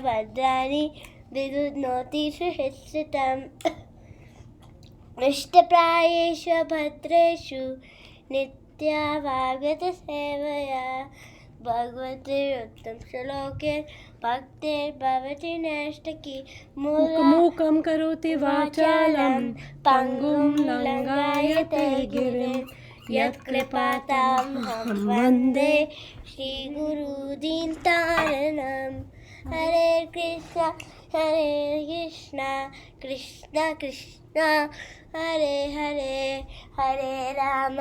भद्राणि विदुनोति सुहृत्सितम् इष्टप्रायेषु भद्रेषु नित्यावागतसेवया भगवतिरुत्तमश्लोके भक्तिर्भवति नैष्टिकी मूकं करोति वाचालं पङ्गुं लङ्घयते गिरिं यत्कृपातमहं वन्दे श्रीगुरुदीनतारिणम् हरे कृष्ण कृष्ण कृष्ण हरे हरे हरे राम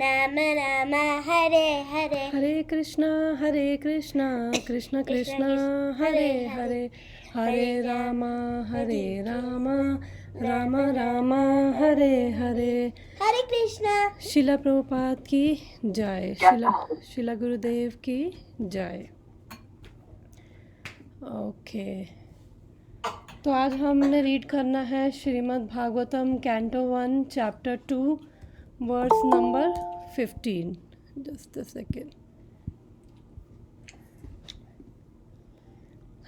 राम राम हरे हरे हरे कृष्णा कृष्ण कृष्ण हरे हरे हरे राम राम राम हरे हरे हरे कृष्णा। शिला प्रभुपाद की जय। शिला गुरुदेव की जय। ओके, तो आज हमने रीड करना है Shrimad Bhagavatam canto 1 chapter 2 verse number 15। Just a second.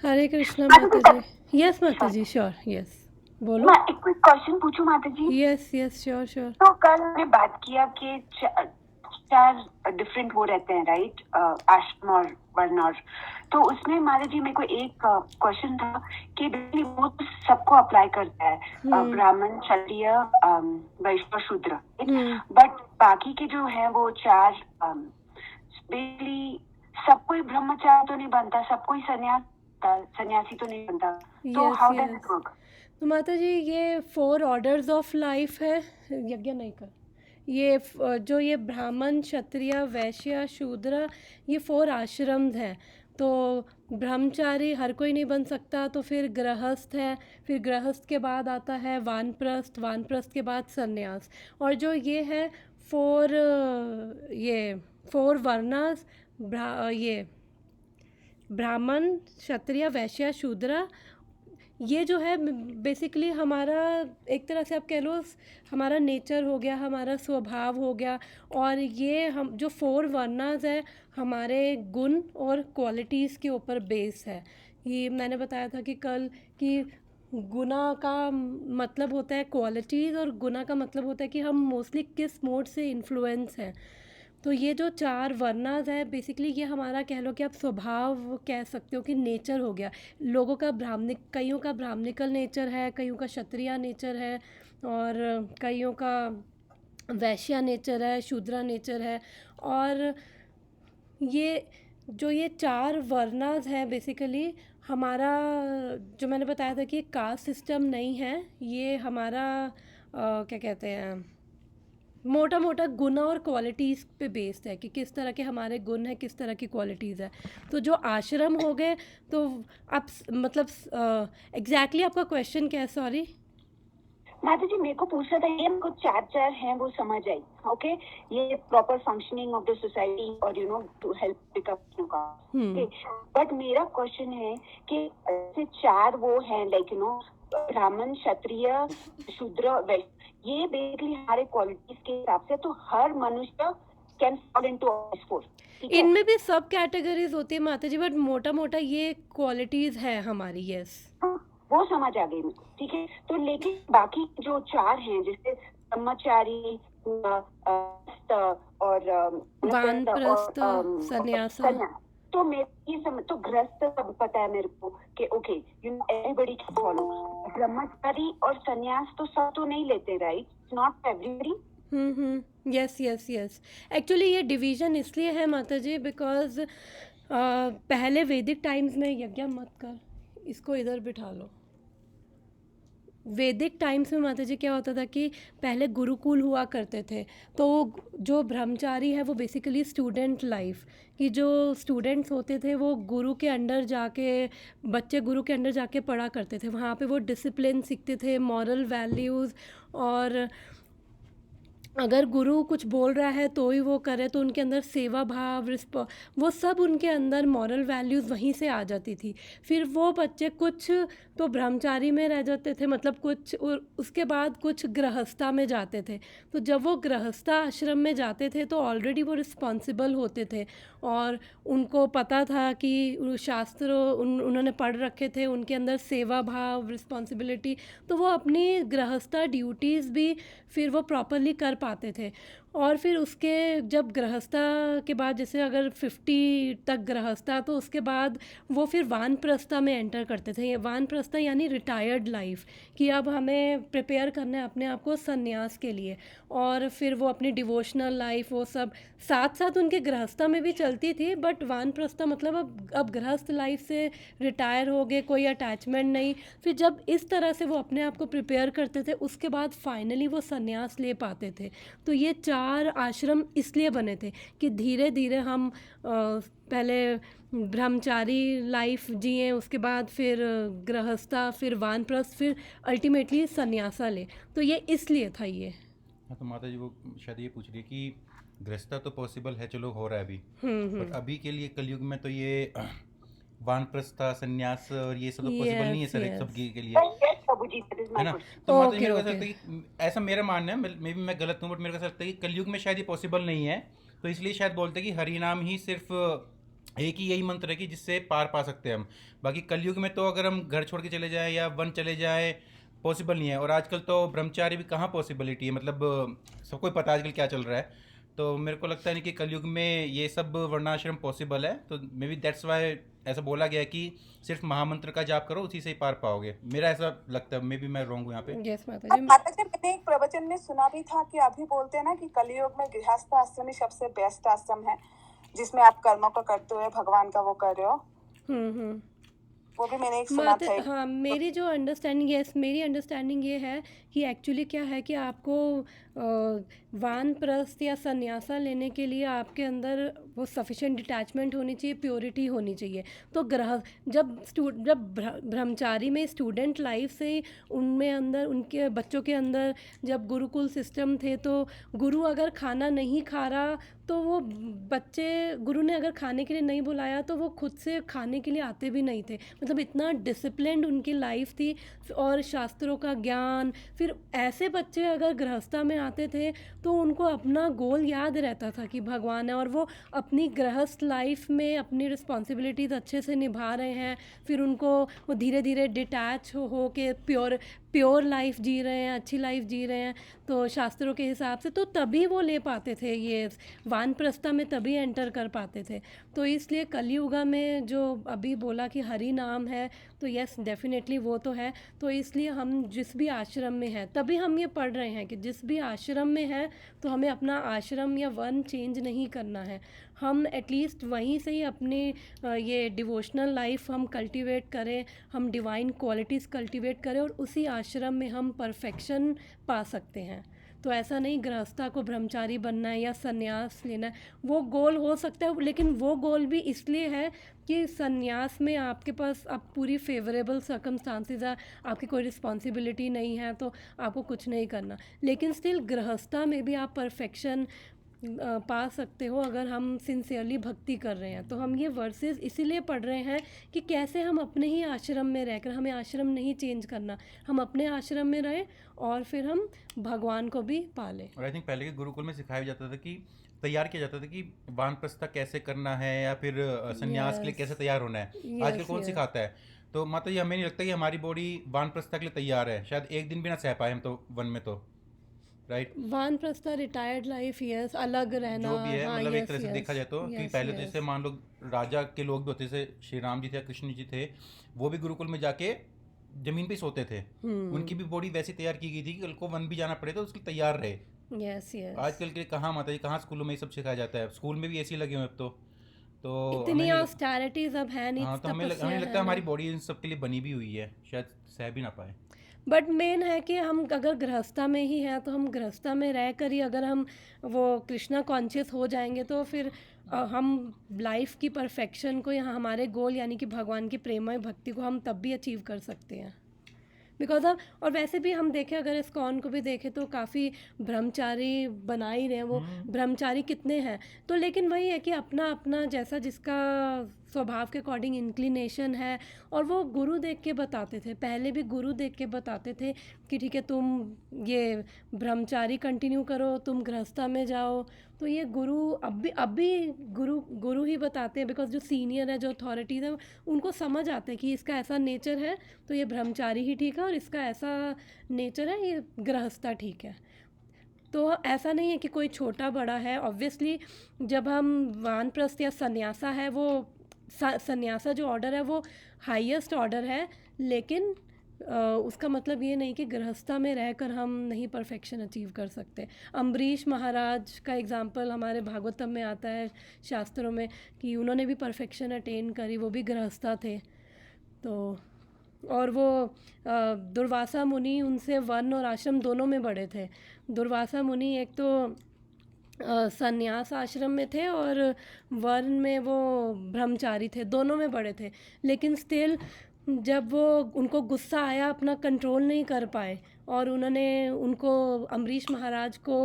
Hare Krishna माता जी। यस माता जी, श्योर, यस बोलो। मैं एक क्विक क्वेश्चन पूछूं माता जी? Yes sure. तो कल हमने बात किया कि चार डिफरेंट वो रहते हैं, राइट? आश्रम और वर्ण। और तो उसमें माता जी मेरे को एक क्वेश्चन था कि वो तो सबको अप्लाई करता है, ब्राह्मण, क्षत्रिय, वैश्य, शूद्र, बट बाकी के जो है वो चार बेसिकली सबको ही ब्रह्मचारी तो नहीं बनता, सबको ही सन्यासी तो नहीं बनता। तो हाउ डज इट वर्क? तो माता जी ये 4 ऑर्डर्स ऑफ लाइफ है। यज्ञ नहीं कर, ये जो ये ब्राह्मण, क्षत्रिय, वैश्य, शूद्र, ये 4 आश्रम हैं। तो ब्रह्मचारी हर कोई नहीं बन सकता, तो फिर गृहस्थ है, फिर गृहस्थ के बाद आता है वानप्रस्थ, वानप्रस्थ के बाद सन्यास। और जो ये है 4 वर्णास, ये ब्राह्मण, क्षत्रिय, वैश्य, शूद्र, ये जो है बेसिकली हमारा एक तरह से आप कह लो हमारा नेचर हो गया, हमारा स्वभाव हो गया। और ये हम जो 4 वर्णास है हमारे गुण और क्वालिटीज़ के ऊपर बेस है। ये मैंने बताया था कि कल कि गुना का मतलब होता है क्वालिटीज़ और गुना का मतलब होता है कि हम मोस्टली किस मोड से इन्फ्लुएंस हैं। तो ये जो 4 वर्णास है बेसिकली ये हमारा कह लो कि आप स्वभाव कह सकते हो कि नेचर हो गया। लोगों का कईयों का ब्राह्मणिकल नेचर है, कईयों का क्षत्रिय नेचर है, और कईयों का वैश्य नेचर है, शूद्र नेचर है। और ये 4 वर्णास हैं बेसिकली हमारा, जो मैंने बताया था कि कास्ट सिस्टम नहीं है, ये हमारा क्या कहते हैं, मोटा गुण और क्वालिटीज़ पे बेस्ड है कि किस तरह के हमारे गुण है, किस तरह की क्वालिटीज़ है। तो जो आश्रम हो गए, तो आप मतलब एग्जैक्टली आपका क्वेश्चन क्या है? सॉरी माता जी मेरे को पूछना था, ये मेरे को चार हैं वो समझ आई, ओके, ये proper functioning of the society और टू हेल्प पिक अप का, ओके। बट मेरा क्वेश्चन है कि ऐसे 4 वो हैं, लाइक ब्राह्मण, क्षत्रिय, शूद्र, वैश्य, ये बेसिकली हमारे क्वालिटीज के हिसाब से, तो हर मनुष्य कैन फॉल इनटू ऑल 4। इनमें भी सब कैटेगरीज होती है माता जी, बट मोटा ये क्वालिटीज है हमारी। यस वो समझ आ गई मुझे, ठीक है। तो लेकिन बाकी जो 4 हैं, जैसे ब्रह्मचारी और वानप्रस्थ, सन्यास, तो मेरे ये समझ, तो गृहस्थ सब पता है मेरे को कि ओके एवरीबॉडी कैन फॉलो। ब्रह्मचारी और सन्यास तो सब तो नहीं लेते, right? Not everybody. Yes actually ये डिवीजन इसलिए है माता जी बिकॉज पहले वैदिक टाइम्स में यज्ञ मत कर, इसको इधर बिठा लो। वैदिक टाइम्स में माता जी क्या होता था कि पहले गुरुकुल हुआ करते थे, तो जो ब्रह्मचारी है वो बेसिकली स्टूडेंट लाइफ कि जो स्टूडेंट्स होते थे वो गुरु के अंडर जाके, बच्चे गुरु के अंडर जाके पढ़ा करते थे। वहाँ पे वो डिसिप्लिन सीखते थे, मॉरल वैल्यूज़, और अगर गुरु कुछ बोल रहा है तो ही वो करे, तो उनके अंदर सेवा भाव, वो सब उनके अंदर मॉरल वैल्यूज़ वहीं से आ जाती थी। फिर वो बच्चे कुछ तो ब्रह्मचारी में रह जाते थे, मतलब कुछ, और उसके बाद कुछ गृहस्था में जाते थे। तो जब वो गृहस्था आश्रम में जाते थे तो ऑलरेडी वो रिस्पॉन्सिबल होते थे, और उनको पता था कि शास्त्र उन्होंने पढ़ रखे थे, उनके अंदर सेवा भाव, रिस्पॉन्सिबिलिटी, तो वो अपनी गृहस्था ड्यूटीज़ भी फिर वो प्रॉपरली कर पाते थे। और फिर उसके जब गृहस्था के बाद, जैसे अगर 50 तक गृहस्था, तो उसके बाद वो फिर वानप्रस्था में एंटर करते थे। ये वानप्रस्था यानी रिटायर्ड लाइफ, कि अब हमें प्रिपेयर करना है अपने आप को संन्यास के लिए। और फिर वो अपनी डिवोशनल लाइफ, वो सब साथ साथ उनके गृहस्था में भी चलती थी, बट वानप्रस्था मतलब अब गृहस्थ लाइफ से रिटायर हो गए, कोई अटैचमेंट नहीं। फिर जब इस तरह से वो अपने आप को प्रिपेयर करते थे, उसके बाद फाइनली वो संन्यास ले पाते थे। तो ये 4 आश्रम इसलिए बने थे कि धीरे धीरे हम पहले ब्रह्मचारी लाइफ जिए, उसके बाद फिर गृहस्था, फिर वानप्रस्थ, फिर अल्टीमेटली संन्यासा ले। तो ये इसलिए था ये। हाँ, तो माता जी वो शायद ये पूछ रही है कि गृहस्था तो पॉसिबल है, चलो हो रहा है अभी, पर अभी के लिए कलयुग में तो ये वानप्रस्था, संन्यास और ये सब तो पॉसिबल नहीं है सर, एक सब के लिए, Yes, Prabhuji, that is my है ना। question. तो माता जी Okay, मेरे को ऐसा okay. लगता है कि ऐसा मेरा मानना है, मे भी मैं गलत हूँ, बट मेरे को ऐसा लगता है कि कलयुग में शायद ये पॉसिबल नहीं है, तो इसलिए शायद बोलते हैं कि हरि नाम ही सिर्फ एक ही यही मंत्र है कि जिससे पार पा सकते हैं हम। बाकी कलयुग में तो अगर हम घर छोड़ के चले जाएं या वन चले जाएं, पॉसिबल नहीं है। और आजकल तो ब्रह्मचारी भी कहाँ पॉसिबिलिटी है, मतलब सबको ही पता है आजकल क्या चल रहा है। तो मेरे को लगता है नहीं कि कलयुग में ये सब वर्णाश्रम पॉसिबल है, तो मे बी दैट्स वाई ऐसा बोला गया कि सिर्फ महामंत्र का जाप करो, उसी से ही पार पाओगे। मेरा ऐसा लगता है, मे बी मैं रॉन्ग हूँ यहाँ पे। यस माता जी। माता जी, मैंने एक प्रवचन में सुना भी था कि अभी बोलते हैं ना कि कलयुग में गृहस्थ आश्रम ही सबसे बेस्ट आश्रम है, जिसमें आप कर्मों को करते हुए भगवान का वो कर रहे हो। वो भी मैंने एक सुना था। हाँ, मेरी जो अंडरस्टैंडिंग, यस, मेरी अंडरस्टैंडिंग ये है कि एक्चुअली क्या है कि आपको वानप्रस्थ या संन्यासा लेने के लिए आपके अंदर वो सफिशिएंट डिटैचमेंट होनी चाहिए, प्योरिटी होनी चाहिए। तो जब ब्रह्मचारी में स्टूडेंट लाइफ से ही उनमें अंदर, उनके बच्चों के अंदर जब गुरुकुल सिस्टम थे, तो गुरु अगर खाना नहीं खा रहा तो वो बच्चे, गुरु ने अगर खाने के लिए नहीं बुलाया तो वो खुद से खाने के लिए आते भी नहीं थे। मतलब इतना डिसिप्लिन्ड उनकी लाइफ थी, और शास्त्रों का ज्ञान। फिर ऐसे बच्चे अगर गृहस्था में आते थे तो उनको अपना गोल याद रहता था कि भगवान है, और वो अपनी गृहस्थ लाइफ में अपनी रिस्पॉन्सिबिलिटीज़ अच्छे से निभा रहे हैं। फिर उनको वो धीरे धीरे डिटैच हो के प्योर लाइफ जी रहे हैं, अच्छी लाइफ जी रहे हैं, तो शास्त्रों के हिसाब से। तो तभी वो ले पाते थे ये वानप्रस्था में, तभी एंटर कर पाते थे। तो इसलिए कलियुगा में जो अभी बोला कि हरि नाम है, तो यस डेफिनेटली वो तो है। तो इसलिए हम जिस भी आश्रम में हैं, तभी हम ये पढ़ रहे हैं कि जिस भी आश्रम में है तो हमें अपना आश्रम या वन चेंज नहीं करना है। हम एटलीस्ट वहीं से ही अपनी ये डिवोशनल लाइफ हम कल्टीवेट करें, हम डिवाइन क्वालिटीज़ कल्टीवेट करें, और उसी आश्रम में हम परफेक्शन पा सकते हैं। तो ऐसा नहीं गृहस्था को ब्रह्मचारी बनना है या संन्यास लेना है, वो गोल हो सकता है, लेकिन वो गोल भी इसलिए है कि संन्यास में आपके पास अब पूरी फेवरेबल सर्कमस्टांसेस है, आपकी कोई रिस्पॉन्सिबिलिटी नहीं है, तो आपको कुछ नहीं करना। लेकिन स्टिल गृहस्था में भी आप परफेक्शन पा सकते हो अगर हम सिंसियरली भक्ति कर रहे हैं। तो हम ये वर्सेस इसीलिए पढ़ रहे हैं कि कैसे हम अपने ही आश्रम में रहकर, हमें आश्रम नहीं चेंज करना, हम अपने आश्रम में रहें और फिर हम भगवान को भी पालें। और आई थिंक पहले के गुरुकुल में सिखाया जाता था कि तैयार किया जाता था कि वानप्रस्था कैसे करना है, या फिर संन्यास के लिए कैसे तैयार होना है। आजकल कौन सिखाता है? तो माता जी, हमें नहीं लगता कि हमारी बॉडी वानप्रस्था के लिए तैयार है। शायद एक दिन भी ना सह पाए हम तो वन में, तो राइट। वानप्रस्था रिटायर्ड लाइफ, यस, अलग रहना, जो भी है, हाँ, मतलब एक yes, तरह से yes, देखा जाए तो कि yes, पहले तो yes. जैसे मान लो राजा के लोग भी होते, जैसे श्री राम जी थे, कृष्ण जी थे, वो भी गुरुकुल में जाके जमीन पे सोते थे। उनकी भी बॉडी वैसी तैयार की गई थी कि कल को वन भी जाना पड़े तो उसके तैयार रहे। Yes yes. आजकल के कहाँ माता जी, कहाँ स्कूलों में ये सब सिखाया जाता है? स्कूल में भी ऐसे ही लगे हुए अब तो इतनी ऑस्टेरिटीज अब है नहीं, हाँ, तो हमें लगता है हमारी बॉडी इन सब के लिए बनी भी हुई है, शायद सह भी ना पाए। बट मेन है कि हम अगर गृहस्था में ही हैं तो हम गृहस्था में रह कर ही अगर हम वो कृष्णा कॉन्शियस हो जाएंगे तो फिर हम लाइफ की परफेक्शन को, यहाँ हमारे गोल यानी कि भगवान की प्रेममय भक्ति को हम तब भी अचीव कर सकते हैं। बिकॉज अब और वैसे भी हम देखें, अगर इस्कॉन को भी देखें तो काफ़ी ब्रह्मचारी बना ही रहे हैं वो। ब्रह्मचारी कितने हैं, तो लेकिन वही है कि अपना अपना जैसा जिसका स्वभाव के अकॉर्डिंग इंक्लिनेशन है। और वो गुरु देख के बताते थे, पहले भी गुरु देख के बताते थे कि ठीक है तुम ये ब्रह्मचारी कंटिन्यू करो, तुम गृहस्था में जाओ। तो ये गुरु अब भी गुरु ही बताते हैं, बिकॉज जो सीनियर है, जो अथॉरिटीज़ है, उनको समझ आते हैं कि इसका ऐसा नेचर है तो ये ब्रह्मचारी ही ठीक है, और इसका ऐसा नेचर है ये गृहस्था ठीक है। तो ऐसा नहीं है कि कोई छोटा बड़ा है। ऑब्वियसली जब हम वानप्रस्थ या सन्यासा है, वो सन्यासा जो ऑर्डर है वो हाईएस्ट ऑर्डर है, लेकिन उसका मतलब ये नहीं कि गृहस्था में रहकर हम नहीं परफेक्शन अचीव कर सकते। अम्बरीश महाराज का एग्जांपल हमारे भागवतम में आता है, शास्त्रों में, कि उन्होंने भी परफेक्शन अटेन करी, वो भी गृहस्था थे। तो और वो दुर्वासा मुनि उनसे वन और आश्रम दोनों में बड़े थे। दुर्वासा मुनि एक तो संन्यास आश्रम में थे और वन में वो ब्रह्मचारी थे, दोनों में बड़े थे। लेकिन स्टिल जब वो उनको गुस्सा आया, अपना कंट्रोल नहीं कर पाए, और उन्होंने उनको अम्बरीश महाराज को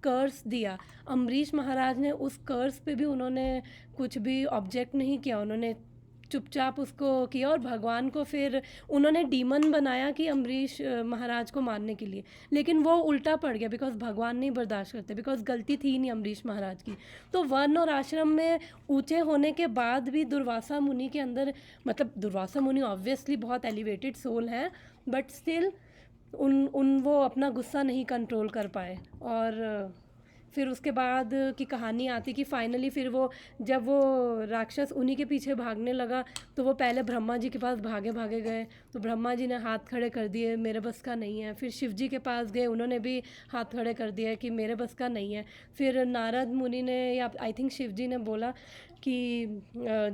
कर्स दिया। अम्बरीश महाराज ने उस कर्स पे भी उन्होंने कुछ भी ऑब्जेक्ट नहीं किया, उन्होंने चुपचाप उसको किया। और भगवान को फिर उन्होंने डीमन बनाया कि अम्बरीश महाराज को मारने के लिए, लेकिन वो उल्टा पड़ गया, बिकॉज भगवान नहीं बर्दाश्त करते, बिकॉज गलती थी नहीं अम्बरीश महाराज की। तो वन और आश्रम में ऊंचे होने के बाद भी दुर्वासा मुनि के अंदर, मतलब दुर्वासा मुनि ऑब्वियसली बहुत एलिवेटेड सोल है, बट स्टिल उन वो अपना गुस्सा नहीं कंट्रोल कर पाए। और फिर उसके बाद की कहानी आती कि फाइनली फिर वो जब वो राक्षस उन्हीं के पीछे भागने लगा, तो वो पहले ब्रह्मा जी के पास भागे गए, तो ब्रह्मा जी ने हाथ खड़े कर दिए, मेरे बस का नहीं है। फिर शिव जी के पास गए, उन्होंने भी हाथ खड़े कर दिया कि मेरे बस का नहीं है। फिर नारद मुनि ने, या आई थिंक शिव जी ने बोला कि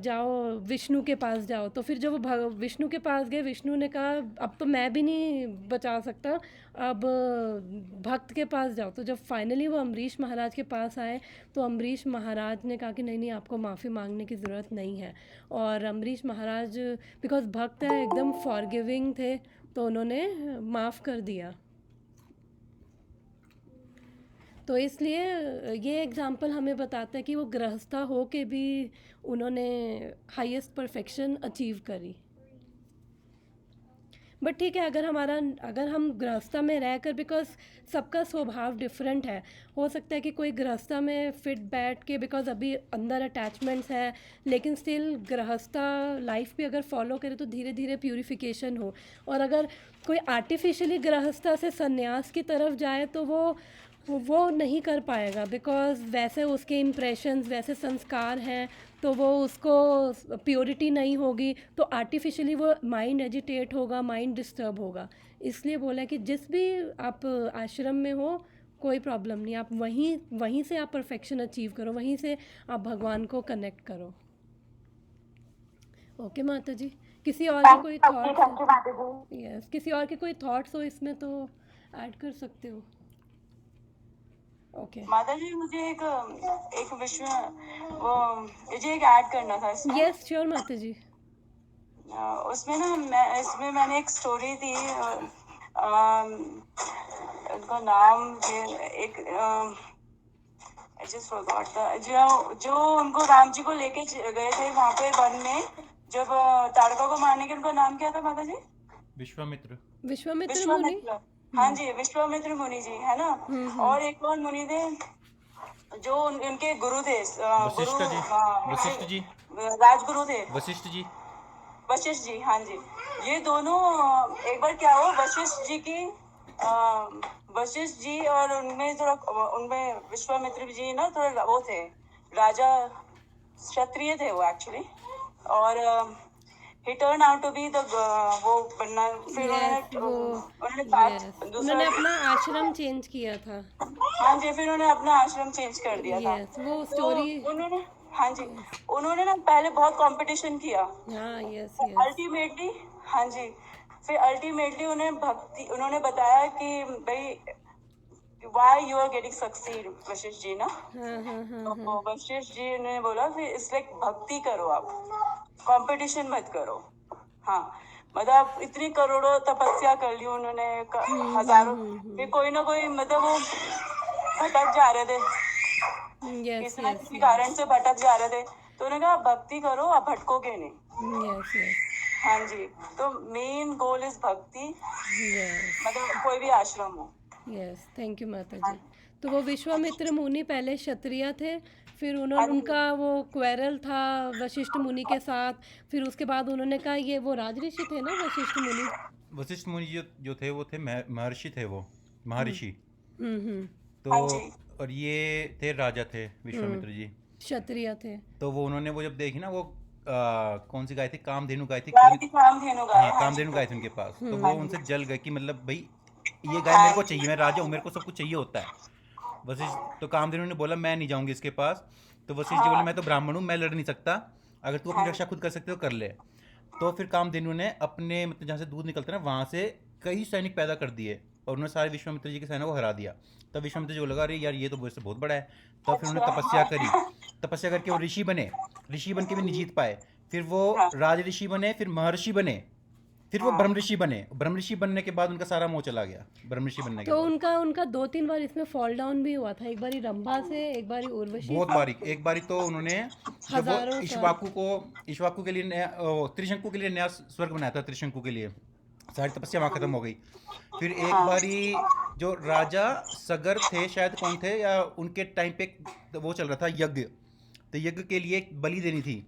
जाओ विष्णु के पास जाओ। तो फिर जब वो विष्णु के पास गए, विष्णु ने कहा अब तो मैं भी नहीं बचा सकता, अब भक्त के पास जाओ। तो जब फाइनली वो अम्बरीश महाराज के पास आए, तो अम्बरीश महाराज ने कहा कि नहीं आपको माफ़ी मांगने की ज़रूरत नहीं है। और अम्बरीश महाराज बिकॉज भक्त है, एकदम फॉरगिविंग थे, तो उन्होंने माफ़ कर दिया। तो इसलिए ये एग्ज़ाम्पल हमें बताता है कि वो गृहस्था हो के भी उन्होंने हाईएस्ट परफेक्शन अचीव करी। बट ठीक है, अगर हम गृहस्था में रहकर, बिकॉज सबका स्वभाव डिफरेंट है, हो सकता है कि कोई गृहस्था में फिट बैठ के, बिकॉज अभी अंदर अटैचमेंट्स है, लेकिन स्टिल गृहस्था लाइफ भी अगर फॉलो करे तो धीरे धीरे प्यूरिफिकेशन हो। और अगर कोई आर्टिफिशियली गृहस्था से संन्यास की तरफ जाए तो वो नहीं कर पाएगा, बिकॉज वैसे उसके इम्प्रेशंस, वैसे संस्कार हैं, तो वो उसको प्योरिटी नहीं होगी, तो आर्टिफिशियली वो माइंड एजिटेट होगा, माइंड डिस्टर्ब होगा। इसलिए बोला कि जिस भी आप आश्रम में हो कोई प्रॉब्लम नहीं, आप वहीं से आप परफेक्शन अचीव करो, वहीं से आप भगवान को कनेक्ट करो। ओके माता जी, किसी और के कोई थॉट्स? यस, किसी और के कोई थॉट्स हो इसमें तो ऐड कर सकते हो। ओके माता जी, मुझे एक एक ऐड करना था इसमें। यस श्योर माता जी। उसमें ना इसमें मैंने एक स्टोरी थी, उनका नाम एक I just forgot जो उनको राम जी को लेके गए थे वहाँ पे वन में, जब ताड़का को मारने के, उनका नाम क्या था माता जी? विश्वामित्र मुनि। हाँ जी, विश्वामित्र मुनि जी, है ना। और एक और मुनि थे जो उनके गुरु थे, वशिष्ठ जी, राजगुरु थे, वशिष्ठ जी। हाँ जी। ये दोनों, एक बार क्या हुआ, वशिष्ठ जी और उनमें विश्वामित्र जी ना थोड़ा वो थे, राजा क्षत्रिय थे वो एक्चुअली। और he turned out to be the वो बनना, फिर उन्होंने अपना आश्रम चेंज किया था। हाँ जी, फिर उन्होंने अपना आश्रम चेंज कर दिया था। वो स्टोरी उन्होंने, हाँ जी, उन्होंने ना पहले बहुत कंपटीशन किया। अल्टीमेटली, हाँ जी, फिर अल्टीमेटली उन्होंने बताया कि भाई why you are getting succeed, Vashishtha ji ना। तो वशिष्ठ जी ने बोला फिर इस लाइक भक्ति करो, आप कंपटीशन मत करो। हाँ, मतलब इतनी करोड़ों तपस्या कर ली उन्होंने, हजारों, फिर कोई ना कोई मतलब वो भटक जा रहे थे, यस किसी ना यस किसी कारण से भटक जा रहे थे, तो उन्होंने कहा भक्ति करो, आप भटकोगे नहीं। यस यस हाँ जी, तो मेन गोल इज भक्ति, यस मतलब कोई भी आश्रम हो। यस, थैंक यू माता जी। तो वो विश्वामित्र मुनि पहले क्षत्रिय थे, फिर हाँ उन्होंने जी। उनका वो क्वेरल था वशिष्ठ मुनि के साथ, फिर उसके बाद उन्होंने कहा ये वो राजऋषि थे ना वशिष्ठ मुनि। वशिष्ठ मुनि जो थे वो थे महर्षि थे, वो महर्षि। हम्म। तो हाँ जी। और ये थे राजा थे विश्वामित्र जी। क्षत्रिय थे। तो वो उन्होंने वो जब देखी ना वो कौन सी गाय थी, कामधेनु गाय थी, गाय की कामधेनु गाय, हाँ हाँ जी। कामधेनु गाय थी उनके पास। तो हम्म। वो उनसे जल गए कि मतलब भाई ये गाय मेरे को चाहिए, मैं राजा हूँ, मेरे को सब कुछ चाहिए होता है। वशिष्ठ तो कामधेनु ने बोला मैं नहीं जाऊंगी इसके पास। तो वशिष्ठ जी बोले मैं तो ब्राह्मण हूँ, मैं लड़ नहीं सकता, अगर तू अपनी रक्षा खुद कर सकते हो कर ले। तो फिर कामधेनु ने अपने मतलब जहाँ से दूध निकलता है ना वहाँ से कई सैनिक पैदा कर दिए और उन्होंने सारे विश्वामित्र जी के सेना को हरा दिया। तब विश्वामित्र जी को लगा अरे यार ये तो मुझसे बहुत बड़ा है। तब फिर उन्होंने तपस्या करी, तपस्या करके वो ऋषि बने, ऋषि बन के भी नहीं जीत पाए। फिर वो राज ऋषि बने, फिर महर्षि बने, फिर वो ब्रह्म ऋषि बने। ब्रह्म ऋषि बनने के बाद उनका सारा मोह चला गया ब्रह्म ऋषि बनने के तो बाद। उनका 2-3 बार इसमें फॉल डाउन भी हुआ था, एक बारी रंभा से, एक बारी उर्वशी बहुत से। बारीक एक बारी तो उन्होंने जब वो हजारों साल। इक्ष्वाकु के लिए त्रिशंकु के लिए नया स्वर्ग बनाया था, त्रिशंकु के लिए सारी तपस्या वहाँ खत्म हो गई। फिर एक बारी जो राजा सगर थे शायद, कौन थे, या उनके टाइम पे वो चल रहा था यज्ञ, तो यज्ञ के लिए एक बलि देनी थी।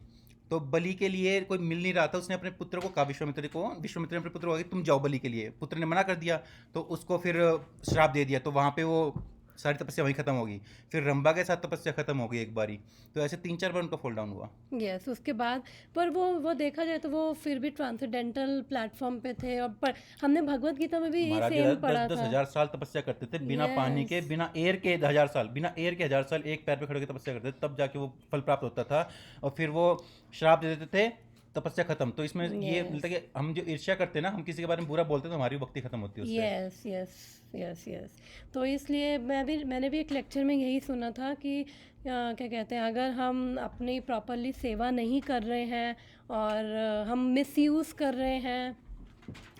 तो बलि के लिए कोई मिल नहीं रहा था, उसने अपने पुत्र को कहा विश्वामित्र को, विश्वामित्र ने अपने पुत्र को कहा कि तुम जाओ बलि के लिए। पुत्र ने मना कर दिया तो उसको फिर श्राप दे दिया, तो वहाँ पे वो सारी तपस्या वहीं खत्म होगी। फिर रंभा के साथ तपस्या खत्म हो गई एक बारी। तो ऐसे 3-4 बार उनका फॉल डाउन हुआ। यस, उसके बाद पर वो देखा जाए तो वो फिर भी ट्रांसेंडेंटल प्लेटफॉर्म पे थे। और पर हमने भगवत गीता में भी ये महाराज सेम पढ़ा 10 था। हजार साल तपस्या करते थे बिना पानी के, बिना एयर के 1000 साल, बिना एयर के 1000 साल एक पैर पे खड़े होकर तपस्या करते थे, तब जाके वो फल प्राप्त होता था। और फिर वो श्राप दे देते थे, तपस्या खत्म। तो इसमें ये मिलता है कि हम जो ईर्ष्या करते हैं ना, हम किसी के बारे में बुरा बोलते हैं तो हमारी भक्ति खत्म होती है उससे। Yes yes yes yes. तो इसलिए मैंने भी एक लेक्चर में यही सुना था कि क्या कहते हैं, अगर हम अपनी प्रॉपरली सेवा नहीं कर रहे हैं और हम मिसयूज़ कर रहे हैं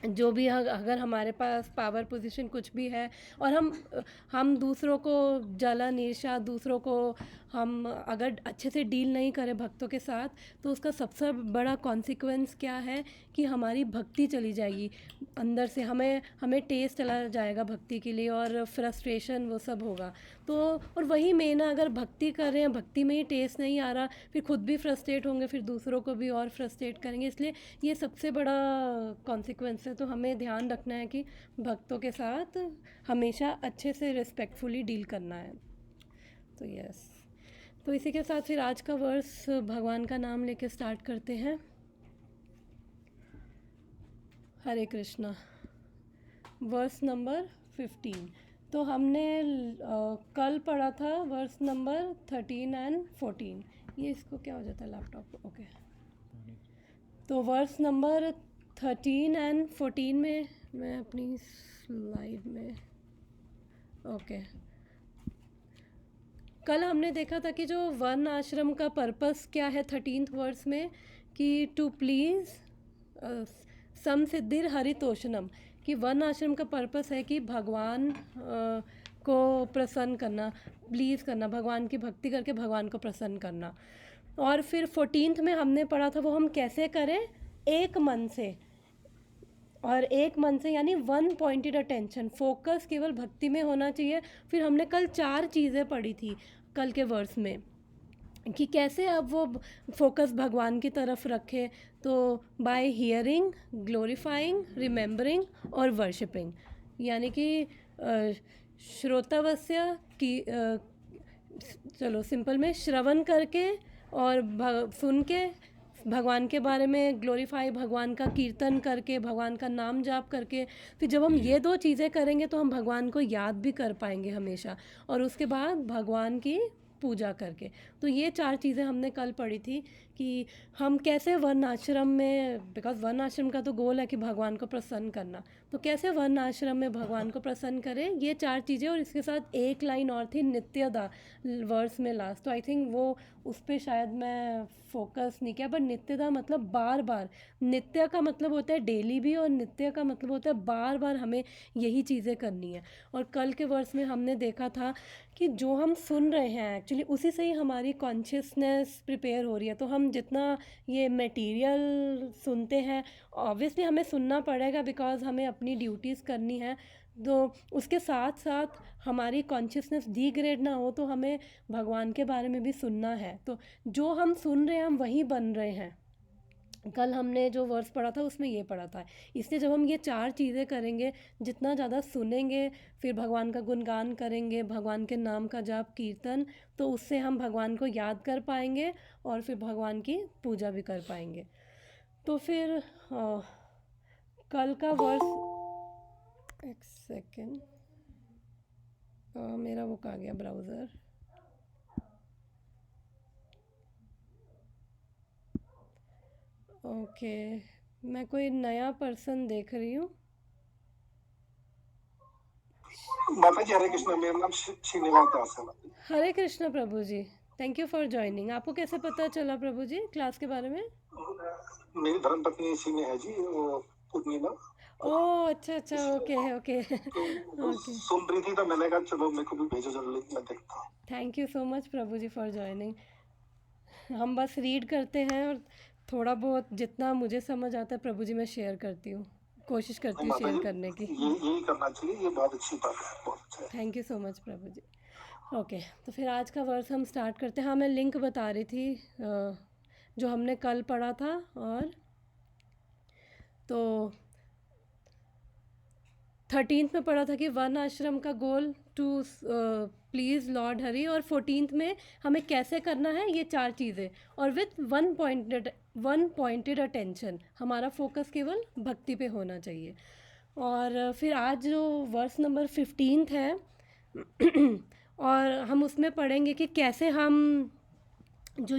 जो भी, अगर हमारे पास पावर पोजीशन कुछ भी है और हम दूसरों को जलन ईर्ष्या, दूसरों को हम अगर अच्छे से डील नहीं करें भक्तों के साथ, तो उसका सबसे बड़ा कॉन्सिक्वेंस क्या है कि हमारी भक्ति चली जाएगी अंदर से, हमें टेस्ट चला जाएगा भक्ति के लिए और फ्रस्ट्रेशन वो सब होगा। तो और वही मेन है, अगर भक्ति कर रहे हैं, भक्ति में ही टेस्ट नहीं आ रहा, फिर खुद भी फ्रस्ट्रेट होंगे, फिर दूसरों को भी और फ्रस्ट्रेट करेंगे। इसलिए ये सबसे बड़ा कॉन्सिक्वेंस है। तो हमें ध्यान रखना है कि भक्तों के साथ हमेशा अच्छे से रिस्पेक्टफुली डील करना है। तो यस, तो इसी के साथ फिर आज का वर्स भगवान का नाम लेके स्टार्ट करते हैं। हरे कृष्णा। Verse number 15। तो हमने कल पढ़ा था वर्स नंबर 13 एंड 14। ये इसको क्या हो जाता है लैपटॉप, ओके। तो वर्स नंबर 13 एंड 14 में मैं अपनी स्लाइड में, ओके, कल हमने देखा था कि जो वन आश्रम का पर्पस क्या है 13th वर्स में, कि टू प्लीज़ सम सिद्धिर हरितोषणम, कि वन आश्रम का पर्पस है कि भगवान को प्रसन्न करना, प्लीज़ करना, भगवान की भक्ति करके भगवान को प्रसन्न करना। और फिर 14th में हमने पढ़ा था वो हम कैसे करें, एक मन से, और एक मन से यानी वन पॉइंटेड अटेंशन, फोकस केवल भक्ति में होना चाहिए। फिर हमने कल 4 चीज़ें पढ़ी थी कल के वर्स में कि कैसे अब वो फोकस भगवान की तरफ रखे। तो बाय हियरिंग, ग्लोरीफाइंग, रिमेंबरिंग और वर्शिपिंग, यानी कि श्रोतावस्य की चलो सिंपल में श्रवण करके और सुन के भगवान के बारे में ग्लोरीफाई, भगवान का कीर्तन करके, भगवान का नाम जाप करके, फिर जब हम ये 2 चीज़ें करेंगे तो हम भगवान को याद भी कर पाएंगे हमेशा। और उसके बाद भगवान की पूजा करके, तो ये 4 चीज़ें हमने कल पढ़ी थी कि हम कैसे वर्ण आश्रम में, बिकॉज वर्ण आश्रम का तो गोल है कि भगवान को प्रसन्न करना, तो कैसे वर्ण आश्रम में भगवान को प्रसन्न करें, ये 4 चीज़ें। और इसके साथ एक लाइन और थी नित्यदा वर्स में लास्ट, तो आई थिंक वो उस पर शायद मैं फोकस नहीं किया, बट नित्यदा मतलब बार बार, नित्य का मतलब होता है डेली भी, और नित्य का मतलब होता है बार बार हमें यही चीज़ें करनी है। और कल के वर्स में हमने देखा था कि जो हम सुन रहे हैं एक्चुअली उसी से ही हमारी कॉन्शियसनेस प्रिपेयर हो रही है। तो हम जितना ये मटेरियल सुनते हैं, ऑब्वियसली हमें सुनना पड़ेगा बिकॉज हमें अपनी ड्यूटीज़ करनी है, तो उसके साथ साथ हमारी कॉन्शियसनेस डिग्रेड ना हो, तो हमें भगवान के बारे में भी सुनना है। तो जो हम सुन रहे हैं हम वही बन रहे हैं। कल हमने जो वर्स पढ़ा था उसमें ये पढ़ा था, इसलिए जब हम ये 4 चीज़ें करेंगे, जितना ज़्यादा सुनेंगे, फिर भगवान का गुणगान करेंगे, भगवान के नाम का जाप कीर्तन, तो उससे हम भगवान को याद कर पाएंगे और फिर भगवान की पूजा भी कर पाएंगे। तो फिर कल का वर्स, एक सेकेंड, मेरा वो कहाँ गया ब्राउज़र, ओके मैं कोई नया पर्सन देख रही हूँ। माता जी हरे कृष्णा, मेरा नाम श्रीनिवास दास है। हरे कृष्णा प्रभु जी, थैंक यू फॉर ज्वाइनिंग। आपको कैसे पता चला प्रभु जी क्लास के बारे में? मेरी धर्मपत्नी इसी में है जी, वो पूर्णिमा। ओह अच्छा अच्छा, ओके ओके तो ओके, सुन रही थी तो मैंने कहा चलो मेरे को भी भेजो जरा लिंक, मैं देखता हूँ। Thank you so much Prabhu ji for joining. हम बस रीड करते हैं और थोड़ा बहुत जितना मुझे समझ आता है प्रभु जी मैं शेयर करती हूँ, कोशिश करती हूँ माता शेयर जी करने की। यही करना चाहिए, ये बहुत अच्छी बात है, बहुत अच्छा है। Thank you so much Prabhu ji. Okay तो फिर आज का वर्स हम स्टार्ट करते हैं। हाँ मैं लिंक बता रही थी जो हमने कल पढ़ा था, और तो 13th में पढ़ा था कि वर्ण आश्रम का goal to please Lord Hari, और 14th में हमें कैसे करना है ये 4 चीज़ें, और विथ वन पॉइंटेड अटेंशन, हमारा फोकस केवल भक्ति पे होना चाहिए। और फिर आज जो वर्स नंबर 15 है और हम उसमें पढ़ेंगे कि कैसे हम जो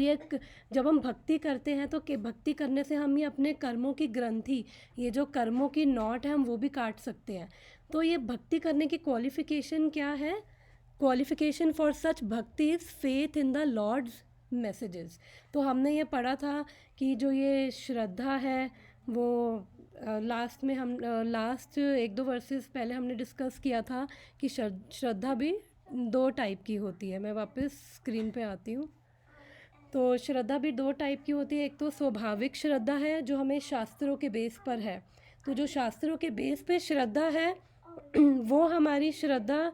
जब हम भक्ति करते हैं तो भक्ति करने से हम ये अपने कर्मों की ग्रंथि, ये जो कर्मों की नॉट है, हम वो भी काट सकते हैं। तो ये भक्ति करने की क्वालिफ़िकेशन क्या है? Qualification for such bhakti is faith in the Lord's messages. तो हमने ये पढ़ा था कि जो ये श्रद्धा है वो लास्ट में हम लास्ट 1-2 वर्सेस पहले हमने डिस्कस किया था कि श्रद्धा भी 2 टाइप की होती है। मैं वापस स्क्रीन पे आती हूँ। तो श्रद्धा भी 2 टाइप की होती है। एक तो स्वाभाविक श्रद्धा है जो हमें शास्त्रों के बेस पर है। तो जो शास्त्रों के बेस पे श्रद्धा है वो हमारी श्रद्धा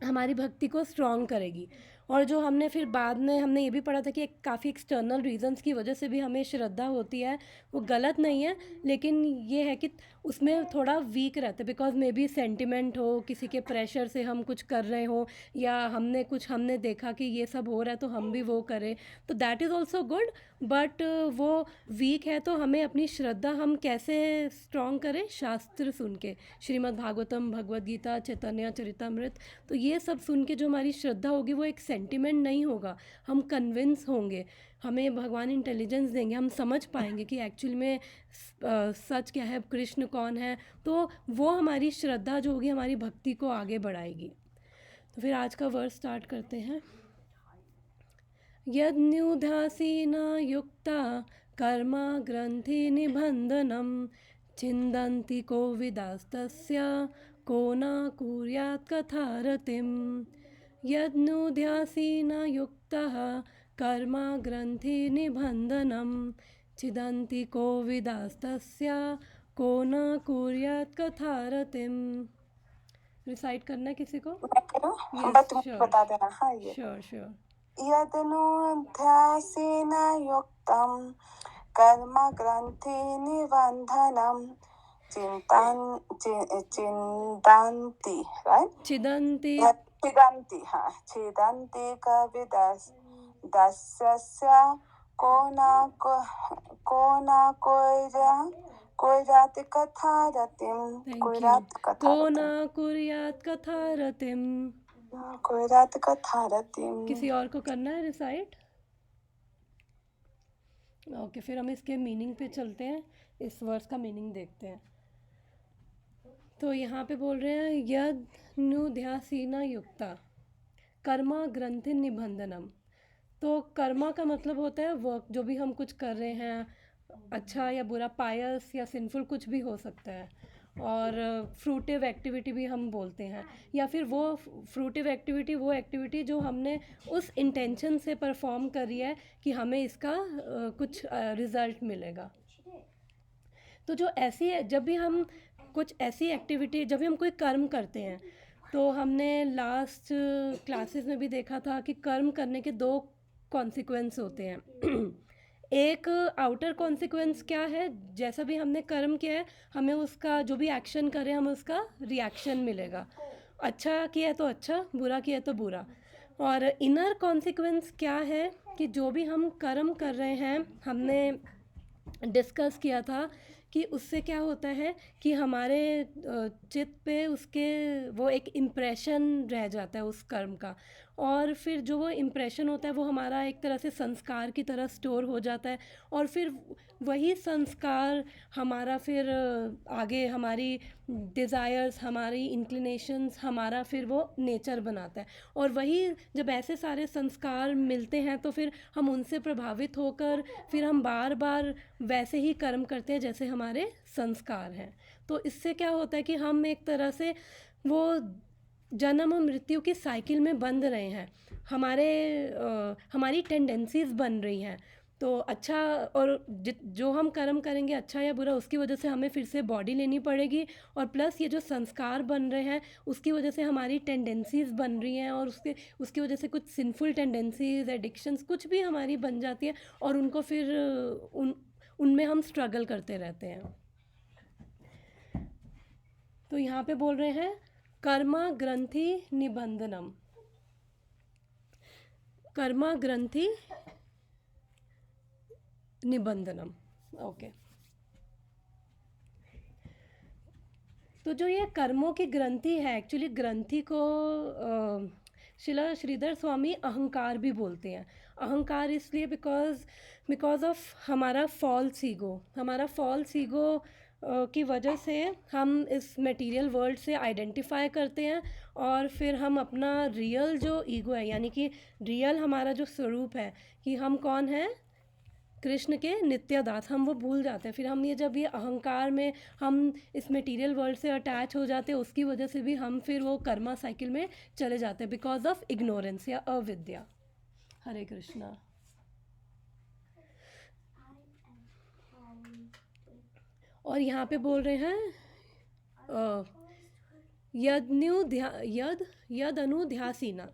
हमारी भक्ति को स्ट्रॉन्ग करेगी। और जो हमने फिर बाद में हमने ये भी पढ़ा था कि काफ़ी एक्सटर्नल रीजंस की वजह से भी हमें श्रद्धा होती है, वो गलत नहीं है, लेकिन ये है कि उसमें थोड़ा वीक रहता है, बिकॉज मे बी सेंटिमेंट हो, किसी के प्रेशर से हम कुछ कर रहे हो, या हमने देखा कि ये सब हो रहा है तो हम भी वो करें, तो that is also good, but वो वीक है। तो हमें अपनी श्रद्धा हम कैसे स्ट्रॉन्ग करें? शास्त्र सुन के, श्रीमद् भागवतम, भगवद गीता, चैतन्य चरितमृत, तो ये सब सुन के जो हमारी श्रद्धा होगी वो एक सेंटिमेंट नहीं होगा, हम कन्विंस होंगे, हमें भगवान इंटेलिजेंस देंगे, हम समझ पाएंगे कि एक्चुअल में सच क्या है, कृष्ण कौन है, तो वो हमारी श्रद्धा जो होगी हमारी भक्ति को आगे बढ़ाएगी। तो फिर आज का वर्स स्टार्ट करते हैं। यद्न्युध्यासीना युक्ता कर्मा ग्रंथि निबंधनम छिन्दन्ति कोविदास्तस्य को न कुर्यात् कथारतिम। यद्नुध्यासीना युक्तः कर्मा ग्रंथि निबंधनम छिदन्ति कोविदास्तस्य को न कुर्यात् कथारतिम। रिसाइट करना है किसी को? मैं करूँ? Yes, बस तुम sure. बता देना। हाँ, ये श्योर यदनुध्यासेन युक्तं कर्म ग्रंथि निबंधनं चिंतन्ति, राइट? छिदन्ति छिदन्ति कविदस्य को न कुर्यात् कथारतिं। को न कुर्यात् कथारतिम। कोई रात का थारतिम। किसी और को करना है रिसाइट? ओके, फिर हम इसके मीनिंग पे चलते हैं, इस वर्ड्स का मीनिंग देखते हैं। तो यहाँ पे बोल रहे हैं यद नु ध्यासीना युक्ता कर्मा ग्रंथि निबंधनम। तो कर्मा का मतलब होता है वर्क, जो भी हम कुछ कर रहे हैं, अच्छा या बुरा, पायस या सिंफुल, कुछ भी हो सकता है। और फ्रूटिव एक्टिविटी भी हम बोलते हैं, या फिर वो फ्रूटिव एक्टिविटी, वो एक्टिविटी जो हमने उस इंटेंशन से परफॉर्म करी है कि हमें इसका कुछ रिज़ल्ट मिलेगा। तो जो ऐसी, जब भी हम कुछ ऐसी एक्टिविटी, जब भी हम कोई कर्म करते हैं, तो हमने लास्ट क्लासेस में भी देखा था कि कर्म करने के दो कॉन्सिक्वेंस होते हैं। एक आउटर कॉन्सिक्वेंस क्या है, जैसा भी हमने कर्म किया है हमें उसका, जो भी एक्शन करें हमें उसका रिएक्शन मिलेगा। अच्छा किया है तो अच्छा, बुरा किया है तो बुरा। और इनर कॉन्सिक्वेंस क्या है कि जो भी हम कर्म कर रहे हैं, हमने डिस्कस किया था कि उससे क्या होता है कि हमारे चित्त पे उसके वो एक इम्प्रेशन रह जाता है उस कर्म का, और फिर जो वो इम्प्रेशन होता है वो हमारा एक तरह से संस्कार की तरह स्टोर हो जाता है, और फिर वही संस्कार हमारा फिर आगे हमारी डिज़ायर्स, हमारी इंक्लिनेशंस, हमारा फिर वो नेचर बनाता है। और वही जब ऐसे सारे संस्कार मिलते हैं तो फिर हम उनसे प्रभावित होकर फिर हम बार बार वैसे ही कर्म करते हैं जैसे हमारे संस्कार हैं। तो इससे क्या होता है कि हम एक तरह से वो जन्म और मृत्यु की साइकिल में बंध रहे हैं, हमारी टेंडेंसीज़ बन रही हैं। तो अच्छा, और जो हम कर्म करेंगे अच्छा या बुरा, उसकी वजह से हमें फिर से बॉडी लेनी पड़ेगी, और प्लस ये जो संस्कार बन रहे हैं उसकी वजह से हमारी टेंडेंसीज़ बन रही हैं, और उसकी वजह से कुछ सिंफुल टेंडेंसीज़, एडिक्शंस कुछ भी हमारी बन जाती है, और उनको फिर उनमें हम स्ट्रगल करते रहते हैं। तो यहाँ पे बोल रहे हैं कर्मा ग्रंथि निबंधनम। कर्मा ग्रंथि निबंधनम, ओके। तो जो ये कर्मों की ग्रंथि है, एक्चुअली ग्रंथि को शिला श्रीधर स्वामी अहंकार भी बोलते हैं। अहंकार इसलिए बिकॉज ऑफ हमारा फॉल्स ईगो की वजह से हम इस मटेरियल वर्ल्ड से आइडेंटिफाई करते हैं, और फिर हम अपना रियल जो ईगो है, यानी कि रियल हमारा जो स्वरूप है कि हम कौन हैं, कृष्ण के नित्य दास, हम वो भूल जाते हैं। फिर हम जब ये अहंकार में हम इस मटेरियल वर्ल्ड से अटैच हो जाते हैं, उसकी वजह से भी हम फिर वो कर्मा साइकिल में चले जाते हैं, बिकॉज ऑफ इग्नोरेंस या अविद्या। हरे कृष्णा। और यहाँ पे बोल रहे हैं यद अनुध्यासीना।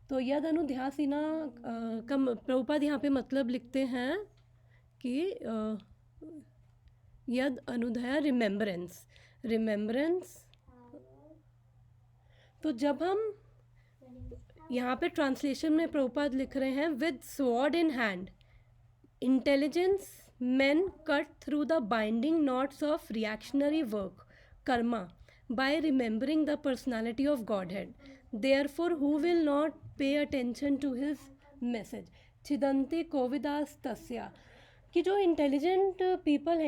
तो यद अनुध्यासीना का प्रभुपाद यहाँ पे मतलब लिखते हैं कि यद अनुदया रिमेम्बरेंस। तो जब हम यहाँ पे ट्रांसलेशन में प्रभुपाद लिख रहे हैं with sword in hand intelligence men cut through the binding knots of reactionary work karma by remembering the personality of Godhead. Therefore who will not pay attention to his message? छिदन्ति कोविदास तस्या। कि जो intelligent people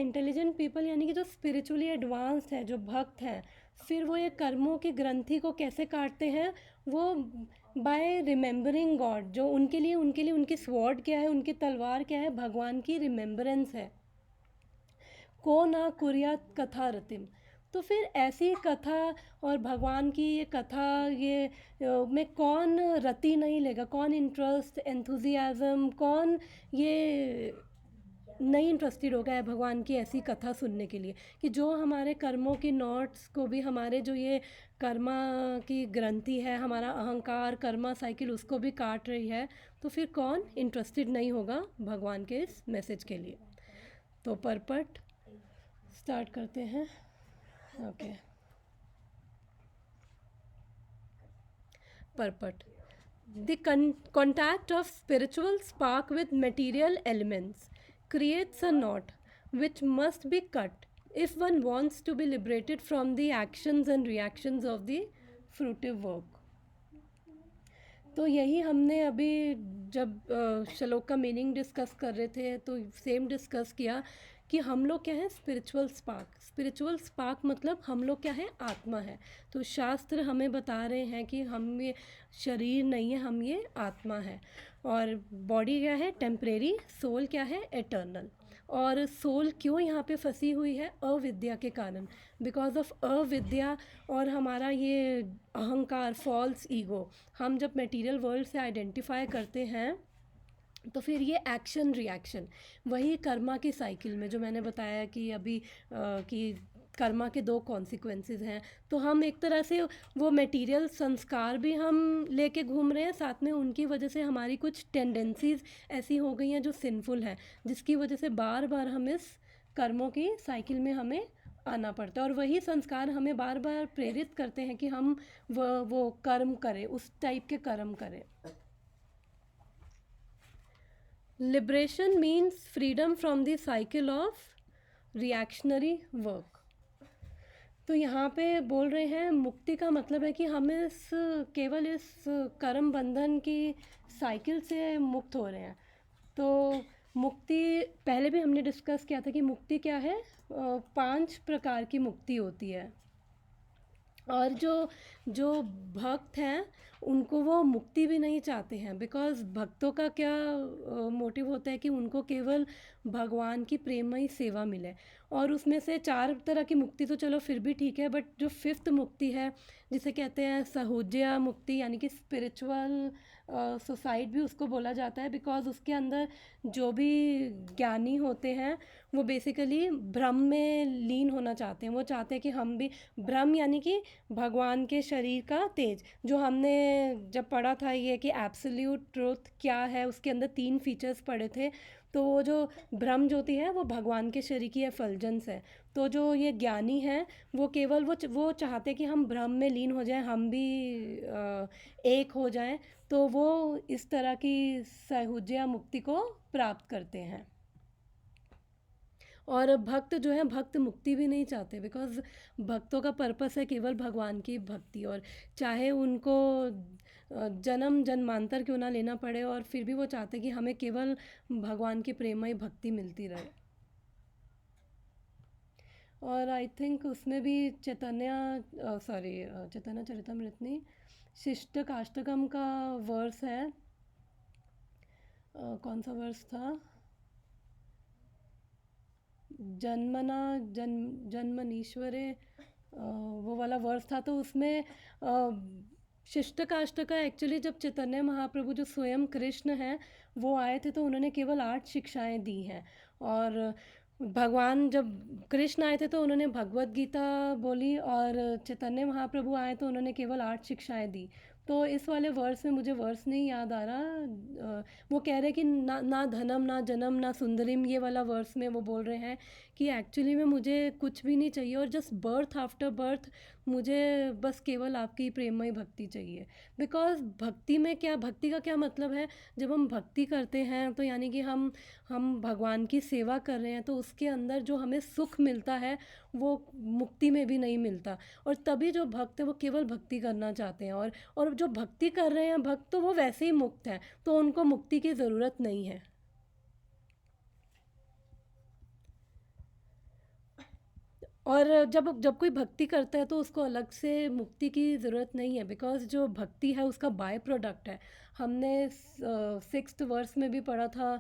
यानी कि जो spiritually advanced है, जो भक्त हैं, फिर वो ये कर्मों की ग्रंथि को कैसे काटते हैं, वो बाय रिमेम्बरिंग गॉड। जो उनके लिए उनकी स्वॉर्ड क्या है, उनकी तलवार क्या है, भगवान की रिमेम्बरेंस है। को ना कुर्यात कथा रतिम। तो फिर ऐसी कथा और भगवान की ये कथा ये में कौन रति नहीं लेगा, कौन इंटरेस्ट, एंथुजियाज्म, कौन ये नहीं इंटरेस्टेड होगा है भगवान की ऐसी कथा सुनने के लिए, कि जो हमारे कर्मों की नोट्स को भी, हमारे जो ये कर्मा की ग्रंथि है, हमारा अहंकार कर्मा साइकिल, उसको भी काट रही है। तो फिर कौन इंटरेस्टेड नहीं होगा भगवान के इस मैसेज के लिए। तो परपट स्टार्ट करते हैं। Okay, purport. The contact of spiritual spark with material elements creates a knot which must be cut if one wants to be liberated from the actions and reactions of the fruitive work. तो यही हमने अभी जब श्लोक का meaning discuss कर रहे थे तो सेम डिस्कस किया कि हम लोग क्या है, स्पिरिचुअल स्पार्क। स्पिरिचुअल स्पार्क मतलब हम लोग क्या है, आत्मा है। तो शास्त्र हमें बता रहे हैं कि हम ये शरीर नहीं है, हम ये आत्मा है। और बॉडी क्या है, टेम्परेरी, सोल क्या है, एटर्नल। और सोल क्यों यहाँ पे फंसी हुई है, अविद्या के कारण, बिकॉज ऑफ अविद्या और हमारा ये अहंकार, फॉल्स ईगो। हम जब मटेरियल वर्ल्ड से आइडेंटिफाई करते हैं तो फिर ये एक्शन रिएक्शन, वही कर्मा की साइकिल में जो मैंने बताया कि अभी कि कर्मा के 2 कॉन्सिक्वेंसेस हैं। तो हम एक तरह से वो मटेरियल संस्कार भी हम लेके घूम रहे हैं, साथ में उनकी वजह से हमारी कुछ टेंडेंसीज ऐसी हो गई हैं जो सिंफुल हैं, जिसकी वजह से बार बार हम इस कर्मों की साइकिल में हमें आना पड़ता है। और वही संस्कार हमें बार बार प्रेरित करते हैं कि हम वो कर्म करें, उस टाइप के कर्म करें। Liberation means freedom from the cycle of reactionary work. तो यहाँ पे बोल रहे हैं मुक्ति का मतलब है कि हम केवल इस कर्म बंधन की साइकिल से मुक्त हो रहे हैं। तो मुक्ति पहले भी हमने डिस्कस किया था कि मुक्ति क्या है, 5 प्रकार की मुक्ति होती है। और जो भक्त हैं उनको वो मुक्ति भी नहीं चाहते हैं, बिकॉज़ भक्तों का क्या मोटिव होता है कि उनको केवल भगवान की प्रेममयी सेवा मिले। और उसमें से 4 तरह की मुक्ति तो चलो फिर भी ठीक है, बट जो 5th मुक्ति है जिसे कहते हैं सहूज्य मुक्ति, यानी कि स्पिरिचुअल सुसाइड भी उसको बोला जाता है, बिकॉज़ उसके अंदर जो भी ज्ञानी होते हैं वो बेसिकली ब्रह्म में लीन होना चाहते हैं। वो चाहते हैं कि हम भी ब्रह्म, यानी कि भगवान के शरीर का तेज, जो हमने जब पढ़ा था ये कि एब्सोल्यूट ट्रुथ क्या है, उसके अंदर 3 फीचर्स पढ़े थे। तो वो जो ब्रह्म ज्योति है वो भगवान के शरीर की एफल्जेंस है। तो जो ये ज्ञानी हैं वो केवल वो चाहते हैं कि हम ब्रह्म में लीन हो जाएं, हम भी एक हो जाएं। तो वो इस तरह की साहुज्य मुक्ति को प्राप्त करते हैं। और भक्त जो है, भक्त मुक्ति भी नहीं चाहते, बिकॉज़ भक्तों का पर्पस है केवल भगवान की भक्ति। और चाहे उनको जन्म जन्मांतर क्यों ना लेना पड़े, और फिर भी वो चाहते कि हमें केवल भगवान की प्रेममयी भक्ति मिलती रहे। और आई थिंक उसमें भी चैतन्य चरितमृत नहीं, शिष्ट काष्टकम का वर्स है। कौन सा वर्स था, जन्मनीश्वरे, वो वाला वर्स था। तो उसमें शिष्ट काष्ट का एक्चुअली जब चैतन्य महाप्रभु जो स्वयं कृष्ण हैं वो आए थे तो उन्होंने केवल 8 शिक्षाएं दी हैं। और भगवान जब कृष्ण आए थे तो उन्होंने भगवत गीता बोली, और चैतन्य महाप्रभु आए तो उन्होंने केवल 8 शिक्षाएं दी। तो इस वाले वर्स में मुझे वर्स नहीं याद आ रहा, वो कह रहे हैं कि ना धनम ना जन्म ना सुंदरिम, ये वाला वर्स में वो बोल रहे हैं कि एक्चुअली में मुझे कुछ भी नहीं चाहिए, और जस्ट बर्थ आफ्टर बर्थ मुझे बस केवल आपकी प्रेममयी भक्ति चाहिए। बिकॉज़ भक्ति में क्या, भक्ति का क्या मतलब है, जब हम भक्ति करते हैं तो यानी कि हम भगवान की सेवा कर रहे हैं, तो उसके अंदर जो हमें सुख मिलता है वो मुक्ति में भी नहीं मिलता। और तभी जो भक्त है वो केवल भक्ति करना चाहते हैं, और जो भक्ति कर रहे हैं भक्त तो वो वैसे ही मुक्त हैं, तो उनको मुक्ति की ज़रूरत नहीं है। और जब कोई भक्ति करता है तो उसको अलग से मुक्ति की ज़रूरत नहीं है, बिकॉज़ जो भक्ति है उसका बाय प्रोडक्ट है। हमने 6th वर्स में भी पढ़ा था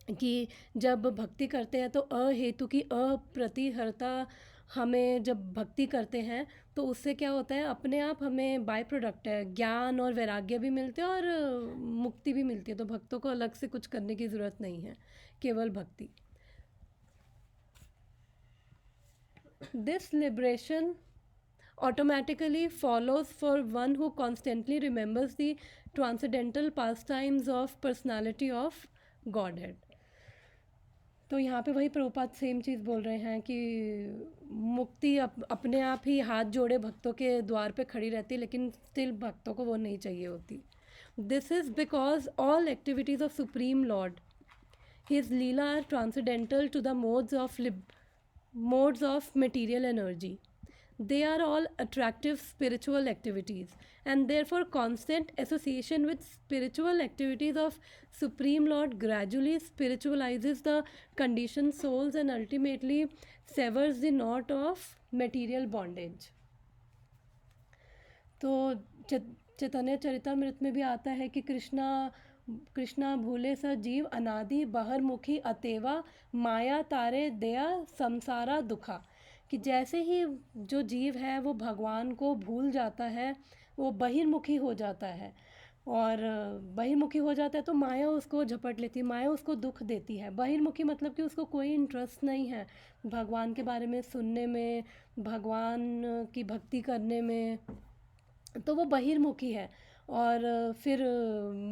कि जब भक्ति करते हैं तो अहेतु की अप्रतिहरता, हमें जब भक्ति करते हैं तो उससे क्या होता है, अपने आप हमें बाय प्रोडक्ट है, ज्ञान और वैराग्य भी मिलते हैं और मुक्ति भी मिलती है। तो भक्तों को अलग से कुछ करने की ज़रूरत नहीं है, केवल भक्ति। This liberation automatically follows for one who constantly remembers the transcendental pastimes of personality of Godhead. तो यहाँ पे वही प्रभुपाद सेम चीज़ बोल रहे हैं कि मुक्ति अपने आप ही हाथ जोड़े भक्तों के द्वार पे खड़ी रहती है, लेकिन स्टिल भक्तों को वो नहीं चाहिए होती। This is because all activities of Supreme Lord, His Leela, are transcendental to the modes of material energy. they are all attractive spiritual activities, and therefore constant association with spiritual activities of Supreme Lord gradually spiritualizes the conditioned souls and ultimately severs the knot of material bondage. तो चैतन्य चरितमृत में भी आता है कि कृष्णा भूले स जीव अनादि बहरमुखी अतेवा माया तारे दया संसारा दुखा, कि जैसे ही जो जीव है वो भगवान को भूल जाता है, वो बहिर्मुखी हो जाता है, और बहिर्मुखी हो जाता है तो माया उसको झपट लेती है, माया उसको दुख देती है. बहिर्मुखी मतलब कि उसको कोई इंटरेस्ट नहीं है भगवान के बारे में सुनने में, भगवान की भक्ति करने में, तो वो बहिर्मुखी है, और फिर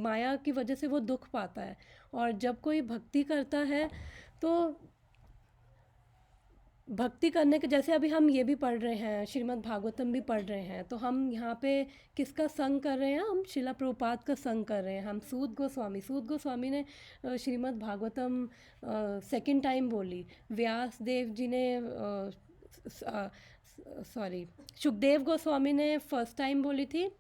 माया की वजह से वो दुख पाता है. और जब कोई भक्ति करता है तो भक्ति करने के, जैसे अभी हम ये भी पढ़ रहे हैं, श्रीमद् भागवतम भी पढ़ रहे हैं, तो हम यहाँ पे किसका संग कर रहे हैं? हम शिला प्रभुपाद का संग कर रहे हैं. हम सूत गोस्वामी ने श्रीमद् भागवतम सेकंड टाइम बोली. व्यास देव जी ने सुखदेव गोस्वामी ने फर्स्ट टाइम बोली थी,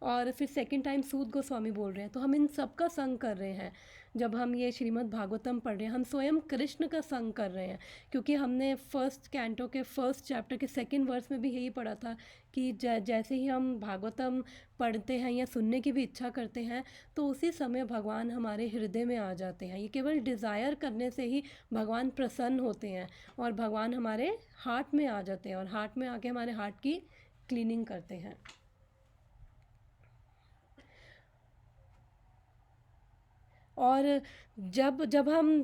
और फिर सेकंड टाइम सूत गोस्वामी बोल रहे हैं. तो हम इन सब का संग कर रहे हैं. जब हम ये श्रीमद् भागवतम पढ़ रहे हैं, हम स्वयं कृष्ण का संग कर रहे हैं, क्योंकि हमने फर्स्ट कैंटो के फर्स्ट चैप्टर के सेकंड वर्स में भी यही पढ़ा था कि जैसे ही हम भागवतम पढ़ते हैं या सुनने की भी इच्छा करते हैं, तो उसी समय भगवान हमारे हृदय में आ जाते हैं. ये केवल डिज़ायर करने से ही भगवान प्रसन्न होते हैं, और भगवान हमारे हार्ट में आ जाते हैं, और हार्ट में आके हमारे हार्ट की क्लीनिंग करते हैं. और जब हम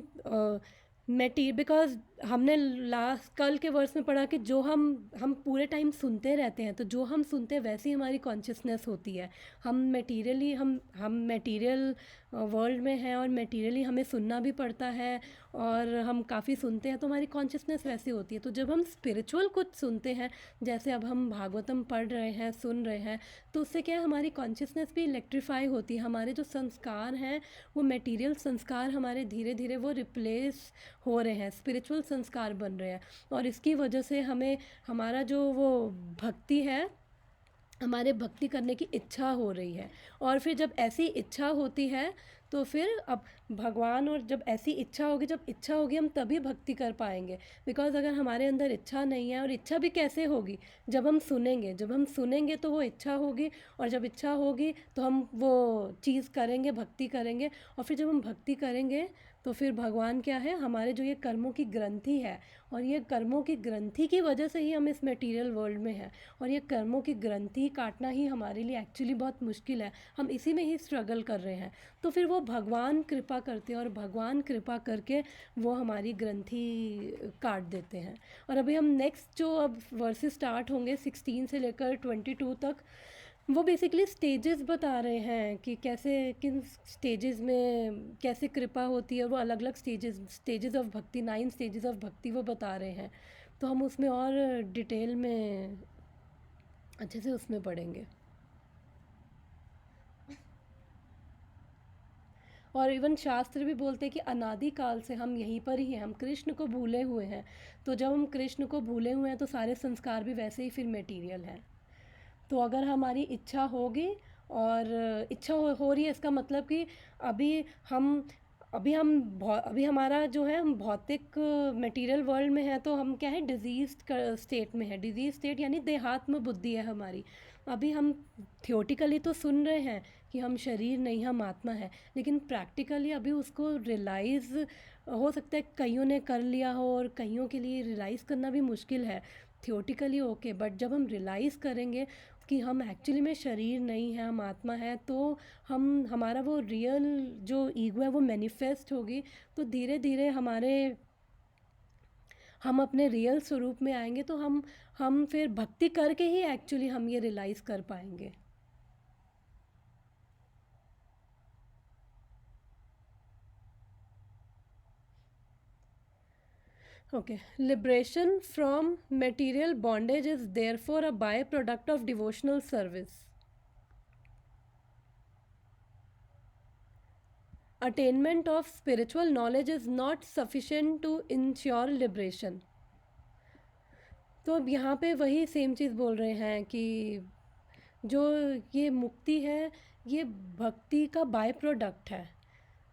बिकॉज हमने लास्ट कल के वर्स में पढ़ा कि जो हम पूरे टाइम सुनते रहते हैं, तो जो हम सुनते हैं वैसी हमारी कॉन्शियसनेस होती है. हम मटेरियल वर्ल्ड में हैं, और मटेरियली हमें सुनना भी पड़ता है, और हम काफ़ी सुनते हैं, तो हमारी कॉन्शियसनेस वैसी होती है. तो जब हम स्पिरिचुअल कुछ सुनते हैं, जैसे अब हम भागवतम पढ़ रहे हैं, सुन रहे हैं, तो उससे क्या है, हमारी कॉन्शियसनेस भी इलेक्ट्रीफाई होती है. हमारे जो संस्कार हैं, वो मटेरियल संस्कार हमारे धीरे धीरे वो रिप्लेस हो रहे हैं, स्पिरिचुअल संस्कार बन रहे हैं. और इसकी वजह से हमें हमारा जो वो भक्ति है, हमारे भक्ति करने की इच्छा हो रही है. और फिर जब ऐसी इच्छा होती है, तो फिर अब भगवान, और जब ऐसी इच्छा होगी हम तभी भक्ति कर पाएंगे. बिकॉज अगर हमारे अंदर इच्छा नहीं है, और इच्छा भी कैसे होगी? जब हम सुनेंगे तो वो इच्छा होगी, और जब इच्छा होगी तो हम वो चीज़ करेंगे, भक्ति करेंगे. और फिर जब हम भक्ति करेंगे तो फिर भगवान क्या है, हमारे जो ये कर्मों की ग्रंथि है, और ये कर्मों की ग्रंथि की वजह से ही हम इस मटेरियल वर्ल्ड में हैं, और ये कर्मों की ग्रंथि काटना ही हमारे लिए एक्चुअली बहुत मुश्किल है. हम इसी में ही स्ट्रगल कर रहे हैं. तो फिर वो भगवान कृपा करते हैं, और भगवान कृपा करके वो हमारी ग्रंथि काट देते हैं. और अभी हम नेक्स्ट जो अब वर्सेस स्टार्ट होंगे 16 से लेकर 22 तक, वो बेसिकली स्टेजेस बता रहे हैं कि कैसे, किन स्टेजेस में कैसे कृपा होती है. वो अलग अलग स्टेजेस ऑफ भक्ति, 9 स्टेजेस ऑफ भक्ति वो बता रहे हैं. तो हम उसमें और डिटेल में अच्छे से उसमें पढ़ेंगे. और इवन शास्त्र भी बोलते हैं कि अनादि काल से हम यहीं पर ही हैं, हम कृष्ण को भूले हुए हैं. तो जब हम कृष्ण को भूले हुए हैं, तो सारे संस्कार भी वैसे ही फिर मटेरियल हैं. तो अगर हमारी इच्छा होगी, और इच्छा हो रही है, इसका मतलब कि अभी हमारा जो है, हम भौतिक मटेरियल वर्ल्ड में है, तो हम क्या है, डिजीज स्टेट में है. डिजीज स्टेट यानी देहात्म बुद्धि है हमारी. अभी हम थियोटिकली तो सुन रहे हैं कि हम शरीर नहीं, हम आत्मा है, लेकिन प्रैक्टिकली अभी उसको रियलाइज़ हो सकता है कईयों ने कर लिया हो, और कईयों के लिए रियलाइज़ करना भी मुश्किल है. थियोटिकली ओके, बट जब हम रियलाइज़ करेंगे कि हम एक्चुअली में शरीर नहीं है, हम आत्मा है, तो हमारा वो रियल जो ईगो है वो मैनिफेस्ट होगी. तो धीरे धीरे हम अपने रियल स्वरूप में आएंगे. तो हम फिर भक्ति करके ही एक्चुअली हम ये रियलाइज़ कर पाएंगे. Okay, liberation from material bondage is therefore a byproduct of devotional service. Attainment of spiritual knowledge is not sufficient to ensure liberation. तो अब यहाँ पे वही सेम चीज़ बोल रहे हैं कि जो ये मुक्ति है ये भक्ति का बाय प्रोडक्ट है।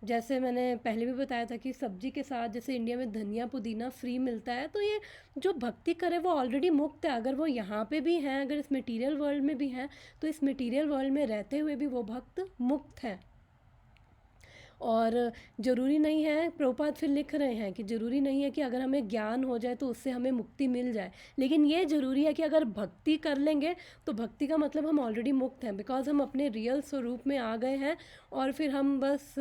जैसे मैंने पहले भी बताया था कि सब्जी के साथ जैसे इंडिया में धनिया पुदीना फ्री मिलता है, तो ये जो भक्ति करे वो ऑलरेडी मुक्त है। अगर वो यहाँ पे भी हैं, अगर इस मटेरियल वर्ल्ड में भी हैं, तो इस मटेरियल वर्ल्ड में रहते हुए भी वो भक्त मुक्त हैं। और ज़रूरी नहीं है, प्रभुपाद फिर लिख रहे हैं कि ज़रूरी नहीं है कि अगर हमें ज्ञान हो जाए तो उससे हमें मुक्ति मिल जाए, लेकिन ये ज़रूरी है कि अगर भक्ति कर लेंगे तो भक्ति का मतलब हम ऑलरेडी मुक्त हैं, बिकॉज़ हम अपने रियल स्वरूप में आ गए हैं और फिर हम बस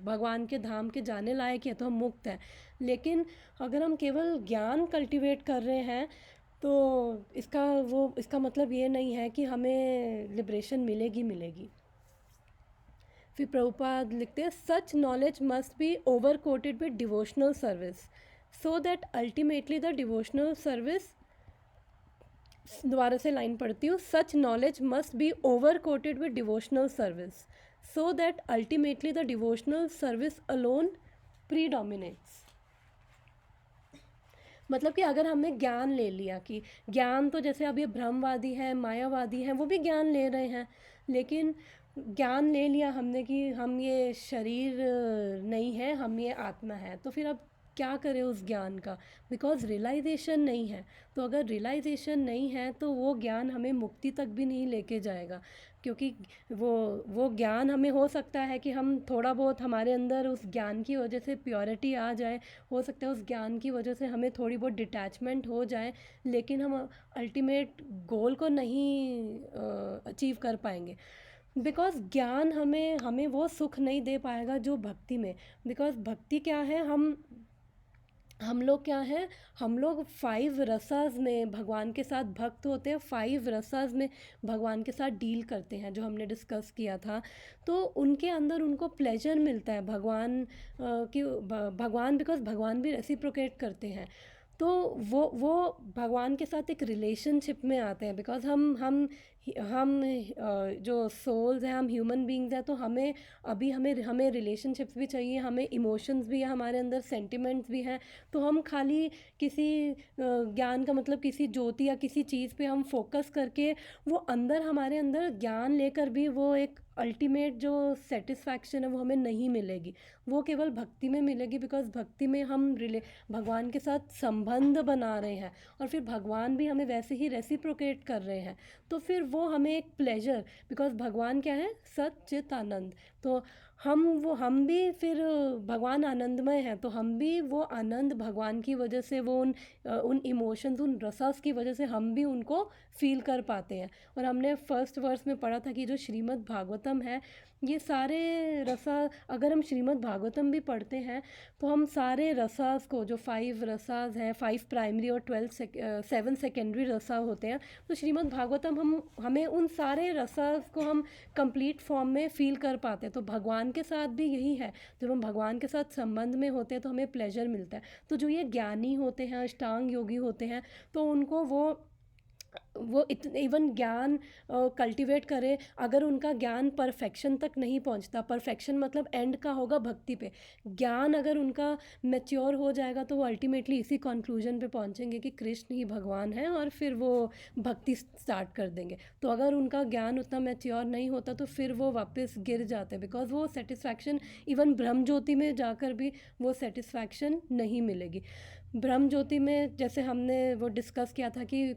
भगवान के धाम के जाने लायक हैं, तो हम मुक्त हैं। लेकिन अगर हम केवल ज्ञान कल्टिवेट कर रहे हैं तो इसका मतलब ये नहीं है कि हमें लिबरेशन मिलेगी। फिर प्रभुपाद लिखते हैं such knowledge must be over coated with devotional service so that ultimately the devotional service, दोबारा से लाइन पढ़ती हूँ, such knowledge must be over coated with devotional service so that ultimately the devotional service alone predominates. मतलब कि अगर हमने ज्ञान ले लिया कि ज्ञान तो जैसे अब ये ब्रह्मवादी है, मायावादी हैं, वो भी ज्ञान ले रहे हैं, लेकिन ज्ञान ले लिया हमने कि हम ये शरीर नहीं है, हम ये आत्मा है, तो फिर अब क्या करें उस ज्ञान का, बिकॉज़ रियलाइजेशन नहीं है। तो अगर रियलाइजेशन नहीं है तो वो ज्ञान हमें मुक्ति तक भी नहीं लेके जाएगा, क्योंकि वो ज्ञान हमें हो सकता है कि हम थोड़ा बहुत हमारे अंदर उस ज्ञान की वजह से प्योरिटी आ जाए, हो सकता है उस ज्ञान की वजह से हमें थोड़ी बहुत डिटैचमेंट हो जाए, लेकिन हम अल्टीमेट गोल को नहीं अचीव कर पाएंगे, बिकॉज़ ज्ञान हमें वो सुख नहीं दे पाएगा जो भक्ति में। बिकॉज़ भक्ति क्या है, हम लोग क्या हैं, हम लोग 5 रसास में भगवान के साथ भक्त होते हैं, 5 रसास में भगवान के साथ डील करते हैं, जो हमने डिस्कस किया था। तो उनके अंदर उनको प्लेजर मिलता है भगवान बिकॉज़ भगवान भी रेसिप्रोकेट करते हैं, तो वो भगवान के साथ एक रिलेशनशिप में आते हैं, बिकॉज़ हम जो सोल्स हैं, हम ह्यूमन बीइंग्स हैं, तो हमें रिलेशनशिप्स भी चाहिए, हमें इमोशंस भी है, हमारे अंदर सेंटिमेंट्स भी हैं। तो हम खाली किसी ज्ञान का मतलब किसी ज्योति या किसी चीज़ पे हम फोकस करके वो हमारे अंदर ज्ञान लेकर भी वो एक अल्टीमेट जो सेटिस्फैक्शन है वो हमें नहीं मिलेगी, वो केवल भक्ति में मिलेगी। बिकॉज़ भक्ति में हम भगवान के साथ संबंध बना रहे हैं और फिर भगवान भी हमें वैसे ही रेसिप्रोकेट कर रहे हैं, तो फिर वो हमें एक प्लेजर, बिकॉज़ भगवान क्या है, सच्चित आनंद। तो हम भी फिर भगवान आनंदमय हैं, तो हम भी वो आनंद भगवान की वजह से, वो उन इमोशंस, उन रसास की वजह से हम भी उनको फील कर पाते हैं। और हमने फर्स्ट वर्स में पढ़ा था कि जो श्रीमद् भागवतम है, ये सारे रसा, अगर हम श्रीमद् भागवतम भी पढ़ते हैं तो हम सारे रसास को, जो 5 रसास हैं, 5 प्राइमरी और 7 सेकेंडरी रसा होते हैं, तो श्रीमद् भागवतम हमें उन सारे रसास को हम कंप्लीट फॉर्म में फील कर पाते हैं। तो भगवान के साथ भी यही है, जब हम भगवान के साथ संबंध में होते हैं तो हमें प्लेजर मिलता है। तो जो ये ज्ञानी होते हैं, अष्टांग योगी होते हैं, तो उनको वो इवन ज्ञान कल्टीवेट करे, अगर उनका ज्ञान परफेक्शन तक नहीं पहुंचता, परफेक्शन मतलब एंड का होगा भक्ति पे, ज्ञान अगर उनका मैच्योर हो जाएगा तो वो अल्टीमेटली इसी कंक्लूजन पे पहुंचेंगे कि कृष्ण ही भगवान है, और फिर वो भक्ति स्टार्ट कर देंगे। तो अगर उनका ज्ञान उतना मैच्योर नहीं होता तो फिर वो वापस गिर जाते हैं, बिकॉज वो सेटिस्फैक्शन, इवन ब्रह्म ज्योति में जाकर भी वो सेटिस्फैक्शन नहीं मिलेगी। ब्रह्म ज्योति में जैसे हमने वो डिस्कस किया था कि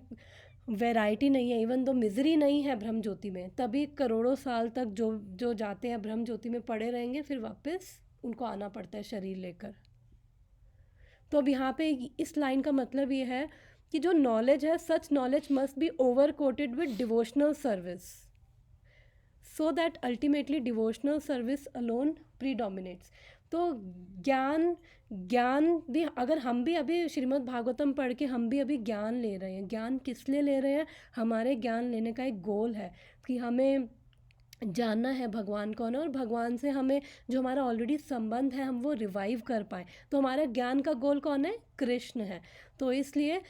वैरायटी नहीं है, इवन दो मिजरी नहीं है ब्रह्म ज्योति में, तभी करोड़ों साल तक जो जाते हैं ब्रह्म ज्योति में पड़े रहेंगे, फिर वापस उनको आना पड़ता है शरीर लेकर। तो अब यहाँ पे इस लाइन का मतलब ये है कि जो नॉलेज है, such knowledge must be over coated with devotional service so that ultimately devotional service alone predominates. तो ज्ञान भी, अगर हम भी अभी श्रीमद् भागवतम पढ़ के हम भी अभी ज्ञान ले रहे हैं, ज्ञान किस लिए ले रहे हैं, हमारे ज्ञान लेने का एक गोल है कि हमें जानना है भगवान कौन है, और भगवान से हमें जो हमारा ऑलरेडी संबंध है हम वो रिवाइव कर पाएँ। तो हमारा ज्ञान का गोल कौन है, कृष्ण है। तो इसलिए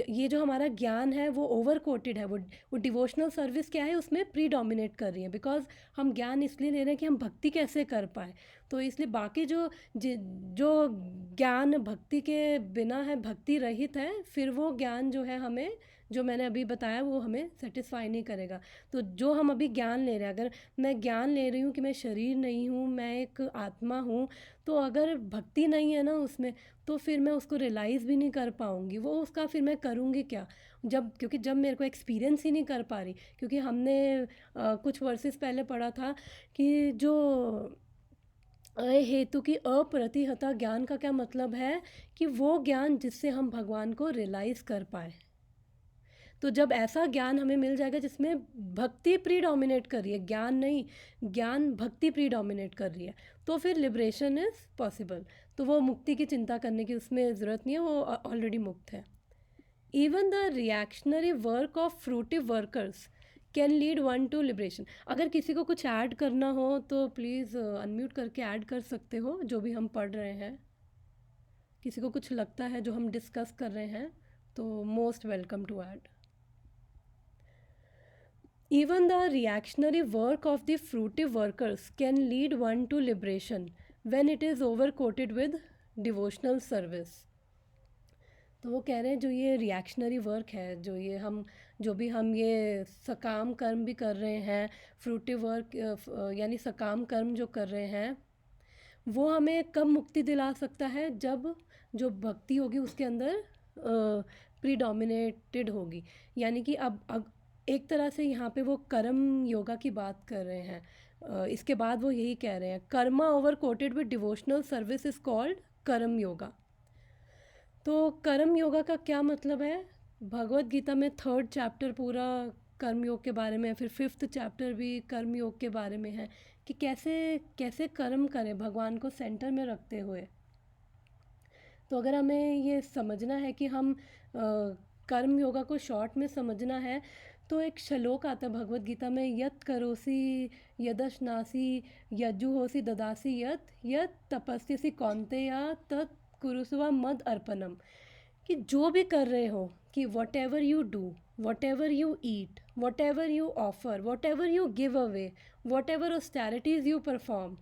ये जो हमारा ज्ञान है वो ओवर कोटेड है, वो डिवोशनल सर्विस क्या है उसमें प्रीडोमिनेट कर रही है, बिकॉज हम ज्ञान इसलिए ले रहे हैं कि हम भक्ति कैसे कर पाएँ। तो इसलिए बाकी जो ज्ञान भक्ति के बिना है, भक्ति रहित है, फिर वो ज्ञान जो है हमें, जो मैंने अभी बताया, वो हमें सेटिस्फाई नहीं करेगा। तो जो हम अभी ज्ञान ले रहे हैं, अगर मैं ज्ञान ले रही हूँ कि मैं शरीर नहीं हूँ, मैं एक आत्मा हूँ, तो अगर भक्ति नहीं है ना उसमें, तो फिर मैं उसको रियलाइज़ भी नहीं कर पाऊँगी। वो उसका फिर मैं करूँगी क्या, क्योंकि जब मेरे को एक्सपीरियंस ही नहीं कर पा रही, क्योंकि हमने कुछ वर्सेस पहले पढ़ा था कि जो हेतु की अप्रतिहता ज्ञान का क्या मतलब है, कि वो ज्ञान जिससे हम भगवान को रियलाइज़ कर पाए। तो जब ऐसा ज्ञान हमें मिल जाएगा जिसमें भक्ति प्रीडोमिनेट कर रही है, ज्ञान नहीं, ज्ञान भक्ति प्रीडोमिनेट कर रही है, तो फिर लिबरेशन इज़ पॉसिबल। तो वो मुक्ति की चिंता करने की उसमें ज़रूरत नहीं है, वो ऑलरेडी मुक्त है। Even the reactionary work of fruitive workers can lead one two liberation. अगर किसी को कुछ ऐड करना हो तो प्लीज़ अनम्यूट करके ऐड कर सकते हो, जो भी हम पढ़ रहे हैं। किसी को कुछ लगता है जो हम डिस्कस कर रहे हैं तो most welcome to add. Even the reactionary work of the fruitive workers can lead one to liberation when it is overcoated with devotional service. तो वो कह रहे हैं जो ये रिएक्शनरी वर्क है, जो भी हम ये सकाम कर्म भी कर रहे हैं, फ्रूटिव वर्क यानी सकाम कर्म जो कर रहे हैं, वो हमें कब मुक्ति दिला सकता है, जब जो भक्ति होगी उसके अंदर प्रीडोमिनेटेड होगी। यानी कि अब एक तरह से यहाँ पे वो कर्म योगा की बात कर रहे हैं। इसके बाद वो यही कह रहे हैं, Karma over coated with devotional service is called कर्म योगा। तो कर्म योगा का क्या मतलब है? भगवत गीता में 3rd चैप्टर पूरा कर्म योग के बारे में है, फिर 5th चैप्टर भी कर्म योग के बारे में है कि कैसे कर्म करें भगवान को सेंटर में रखते हुए। तो अगर हमें ये समझना है कि हम कर्म योगा को शॉर्ट में समझना है, तो एक श्लोक आता है भगवत गीता में, यत करोसी यदश्नासी यजुहोसी ददासी यत तपस्यसी कौन्तेया तत् कुरुस्व मद अर्पणम। कि जो भी कर रहे हो, कि whatever you do, whatever you eat, whatever you offer, whatever you give away, whatever austerities you perform,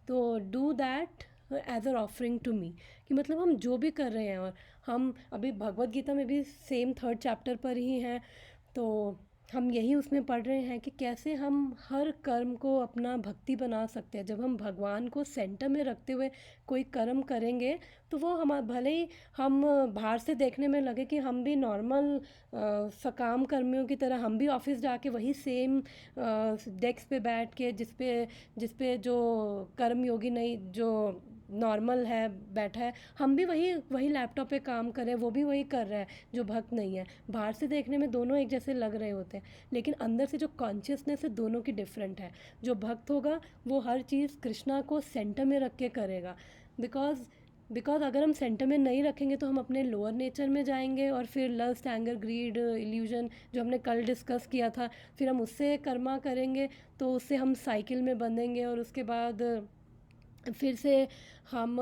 तो do that as a offering to me. कि मतलब हम जो भी कर रहे हैं, और हम अभी भगवत गीता में भी सेम 3rd चैप्टर पर ही हैं, तो हम यही उसमें पढ़ रहे हैं कि कैसे हम हर कर्म को अपना भक्ति बना सकते हैं। जब हम भगवान को सेंटर में रखते हुए कोई कर्म करेंगे, तो वो हम भले ही हम बाहर से देखने में लगे कि हम भी नॉर्मल सकाम कर्मियों की तरह, हम भी ऑफिस जाके वही सेम डेस्क पे बैठ के, जिस पे जो कर्म योगी नहीं, जो नॉर्मल है बैठा है, हम भी वही लैपटॉप पे काम कर रहे हैं, वो भी वही कर रहा है जो भक्त नहीं है। बाहर से देखने में दोनों एक जैसे लग रहे होते हैं, लेकिन अंदर से जो कॉन्शियसनेस है दोनों की डिफरेंट है। जो भक्त होगा वो हर चीज़ कृष्णा को सेंटर में रख के करेगा, बिकॉज अगर हम सेंटर में नहीं रखेंगे तो हम अपने लोअर नेचर में जाएंगे, और फिर लस्ट, एंगर, ग्रीड, इल्यूजन जो हमने कल डिस्कस किया था, फिर हम उससे कर्मा करेंगे, तो उससे हम साइकिल में बंधेंगे, और उसके बाद फिर से हम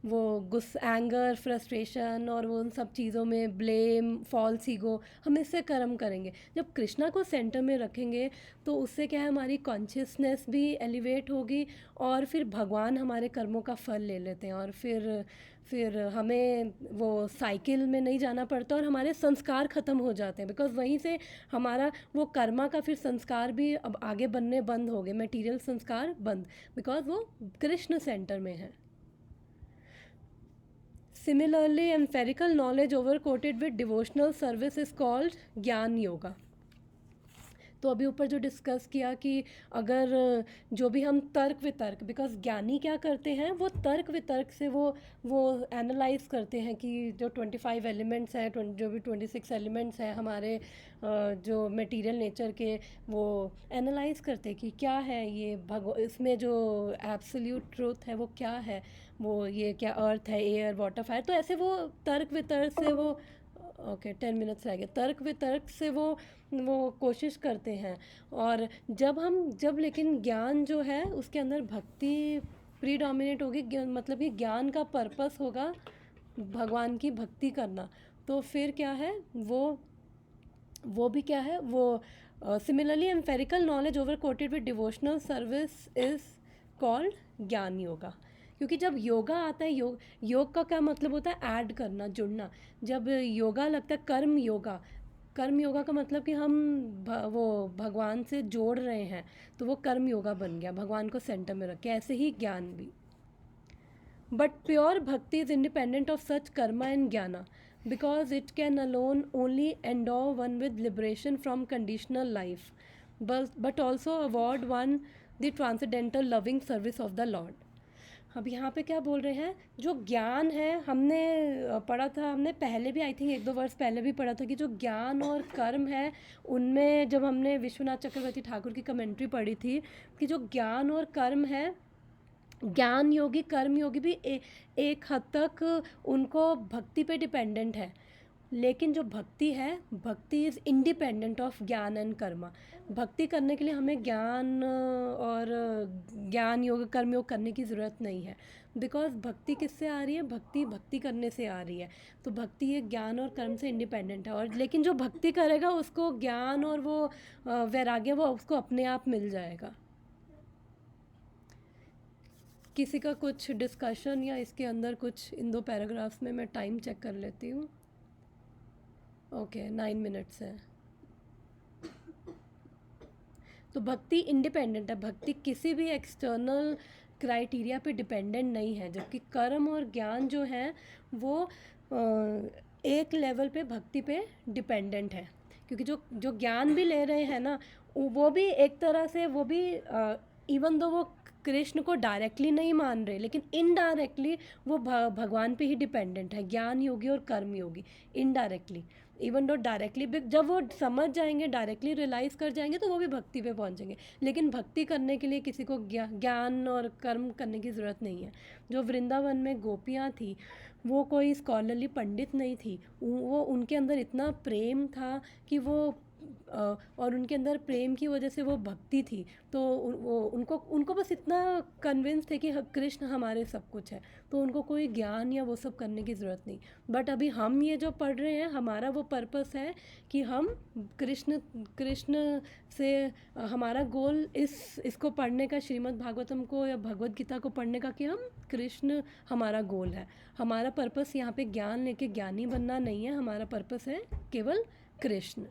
वो एंगर, फ्रस्ट्रेशन और वो उन सब चीज़ों में ब्लेम, फॉल्स ईगो, हम इससे कर्म करेंगे। जब कृष्णा को सेंटर में रखेंगे तो उससे क्या है, हमारी कॉन्शियसनेस भी एलिवेट होगी, और फिर भगवान हमारे कर्मों का फल ले लेते हैं, और फिर हमें वो साइकिल में नहीं जाना पड़ता, और हमारे संस्कार ख़त्म हो जाते हैं। बिकॉज वहीं से हमारा वो कर्मा का फिर संस्कार भी अब आगे बनने बंद हो गए, मटीरियल संस्कार बंद, बिकॉज वो कृष्ण सेंटर में है। Similarly, empirical knowledge overcoated with devotional service is called ज्ञान योगा। तो अभी ऊपर जो डिस्कस किया कि अगर जो भी हम तर्क वितर्क, बिकॉज ज्ञानी क्या करते हैं, वो तर्क वितर्क से वो एनालाइज करते हैं कि जो 25 एलिमेंट्स हैं, जो भी 26 एलिमेंट्स हैं हमारे जो मटेरियल नेचर के, वो एनालाइज करते हैं कि क्या है ये इसमें जो एब्सोल्यूट ट्रूथ है वो क्या है, वो ये क्या अर्थ है, एयर, वाटर, फायर। तो ऐसे वो तर्क वितर्क से वो 10 मिनट्स रह गए, तर्क वितर्क से वो कोशिश करते हैं। और जब लेकिन ज्ञान जो है उसके अंदर भक्ति प्रीडोमिनेट होगी, मतलब कि ज्ञान का पर्पस होगा भगवान की भक्ति करना, तो फिर क्या है, वो भी क्या है, वो similarly empirical knowledge over coated with devotional service is called ज्ञान योगा। क्योंकि जब योगा आता है, योग का क्या मतलब होता है? ऐड करना, जुड़ना। जब योगा लगता है कर्म योगा का मतलब कि हम वो भगवान से जोड़ रहे हैं, तो वो कर्म योगा बन गया, भगवान को सेंटर में रख के। ऐसे ही ज्ञान भी। बट प्योर भक्ति is independent of such Karma and ज्ञाना, because it can alone only endow one with liberation from conditional life, but also award one the transcendental loving service of the Lord. अब यहाँ पे क्या बोल रहे हैं? जो ज्ञान है, हमने पढ़ा था, हमने पहले भी आई थिंक 1-2 वर्ष पहले भी पढ़ा था कि जो ज्ञान और कर्म है, उनमें जब हमने विश्वनाथ चक्रवर्ती ठाकुर की कमेंट्री पढ़ी थी कि जो ज्ञान और कर्म है, ज्ञान योगी कर्म योगी भी एक हद तक उनको भक्ति पे डिपेंडेंट है। लेकिन जो भक्ति है, भक्ति इज़ इंडिपेंडेंट ऑफ ज्ञान एंड कर्मा। भक्ति करने के लिए हमें ज्ञान और ज्ञान योग कर्म योग करने की ज़रूरत नहीं है, बिकॉज भक्ति किससे आ रही है? भक्ति करने से आ रही है। तो भक्ति ये ज्ञान और कर्म से इंडिपेंडेंट है। और लेकिन जो भक्ति करेगा उसको ज्ञान और वो वैराग्य वो उसको अपने आप मिल जाएगा। किसी का कुछ डिस्कशन या इसके अंदर कुछ इन 2 पैराग्राफ्स में? मैं टाइम चेक कर लेती हूँ। ओके, 9 मिनट्स है। तो भक्ति इंडिपेंडेंट है, भक्ति किसी भी एक्सटर्नल क्राइटेरिया पे डिपेंडेंट नहीं है, जबकि कर्म और ज्ञान जो है वो एक लेवल पे भक्ति पे डिपेंडेंट है। क्योंकि जो ज्ञान भी ले रहे हैं ना, वो भी एक तरह से वो भी इवन दो वो कृष्ण को डायरेक्टली नहीं मान रहे, लेकिन इनडायरेक्टली वो भगवान पे ही डिपेंडेंट है। ज्ञान योगी और कर्म योगी इनडायरेक्टली, इवन दो डायरेक्टली जब वो समझ जाएंगे, डायरेक्टली रियलाइज़ कर जाएंगे, तो वो भी भक्ति पे पहुंचेंगे। लेकिन भक्ति करने के लिए किसी को ज्ञान और कर्म करने की ज़रूरत नहीं है। जो वृंदावन में गोपियाँ थी, वो कोई स्कॉलरली पंडित नहीं थी, वो उनके अंदर इतना प्रेम था कि वो और उनके अंदर प्रेम की वजह से वो भक्ति थी। तो उनको बस इतना कन्विंस थे कि कृष्ण हमारे सब कुछ है, तो उनको कोई ज्ञान या वो सब करने की ज़रूरत नहीं। बट अभी हम ये जो पढ़ रहे हैं, हमारा वो पर्पस है कि हम कृष्ण से हमारा गोल इसको पढ़ने का, श्रीमद् भागवतम को या भगवद गीता को पढ़ने का, कि हम कृष्ण हमारा गोल है। हमारा पर्पस यहाँ पे ज्ञान लेके ज्ञानी बनना नहीं है, हमारा पर्पस है केवल Krishna.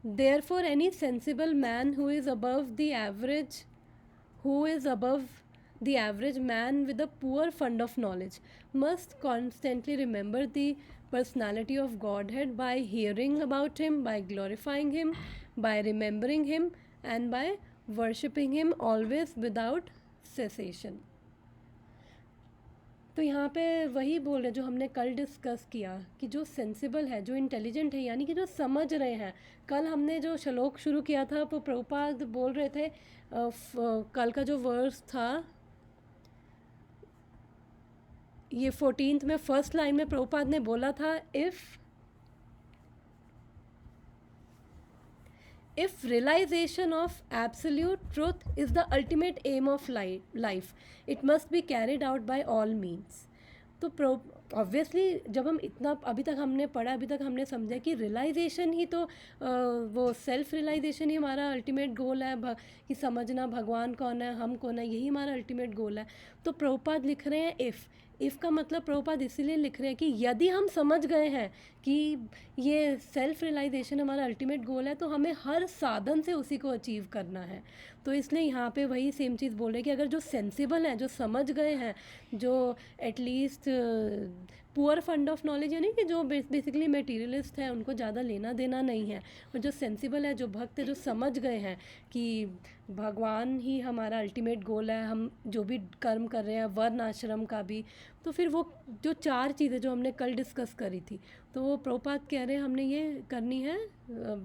Therefore, any sensible man who is above the average man with a poor fund of knowledge must constantly remember the personality of Godhead by hearing about him, by glorifying him, by remembering him, and by worshipping him always without cessation. तो यहाँ पे वही बोल रहे जो हमने कल discuss किया कि जो सेंसिबल है, जो इंटेलिजेंट है, यानी कि जो समझ रहे हैं। कल हमने जो श्लोक शुरू किया था, वो प्रभुपाद बोल रहे थे, कल का जो वर्स था, ये 14th में फर्स्ट लाइन में प्रभुपाद ने बोला था, If realization of absolute truth is the ultimate aim of life, it must be carried out by all means. तो ऑब्वियसली जब हम इतना अभी तक हमने पढ़ा, अभी तक हमने समझा कि रियलाइजेशन ही तो वो सेल्फ रियलाइजेशन ही हमारा अल्टीमेट गोल है, कि समझना भगवान कौन है, हम कौन है, यही हमारा अल्टीमेट गोल है। तो प्रभुपाद लिख रहे हैं इफ़ का मतलब प्रभुपाद इसीलिए लिख रहे हैं कि यदि हम समझ गए हैं कि ये सेल्फ रियलाइजेशन हमारा अल्टीमेट गोल है, तो हमें हर साधन से उसी को अचीव करना है। तो इसलिए यहाँ पे वही सेम चीज़ बोल रहे हैं कि अगर जो सेंसिबल हैं, जो समझ गए हैं, जो at least poor fund of knowledge, यानी कि जो बेसिकली मटेरियलिस्ट है, उनको ज़्यादा लेना देना नहीं है, और जो सेंसिबल है, जो भक्त है, जो समझ गए हैं कि भगवान ही हमारा अल्टीमेट गोल है, हम जो भी कर्म कर रहे हैं, वर्ण आश्रम का भी, तो फिर वो जो 4 चीज़ें जो हमने कल डिस्कस करी थी, तो वो प्रभुपाद कह रहे हैं हमने ये करनी है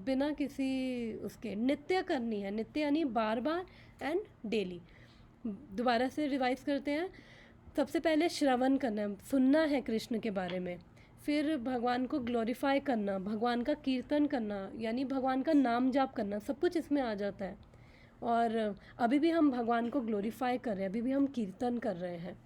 बिना किसी उसके, नित्य करनी है। नित्य यानी बार बार एंड डेली। दोबारा से रिवाइज करते हैं। सबसे पहले श्रवण करना, सुनना है कृष्ण के बारे में। फिर भगवान को ग्लोरीफाई करना, भगवान का कीर्तन करना, यानी भगवान का नाम जाप करना, सब कुछ इसमें आ जाता है। और अभी भी हम भगवान को ग्लोरीफाई कर रहे हैं, अभी भी हम कीर्तन कर रहे हैं।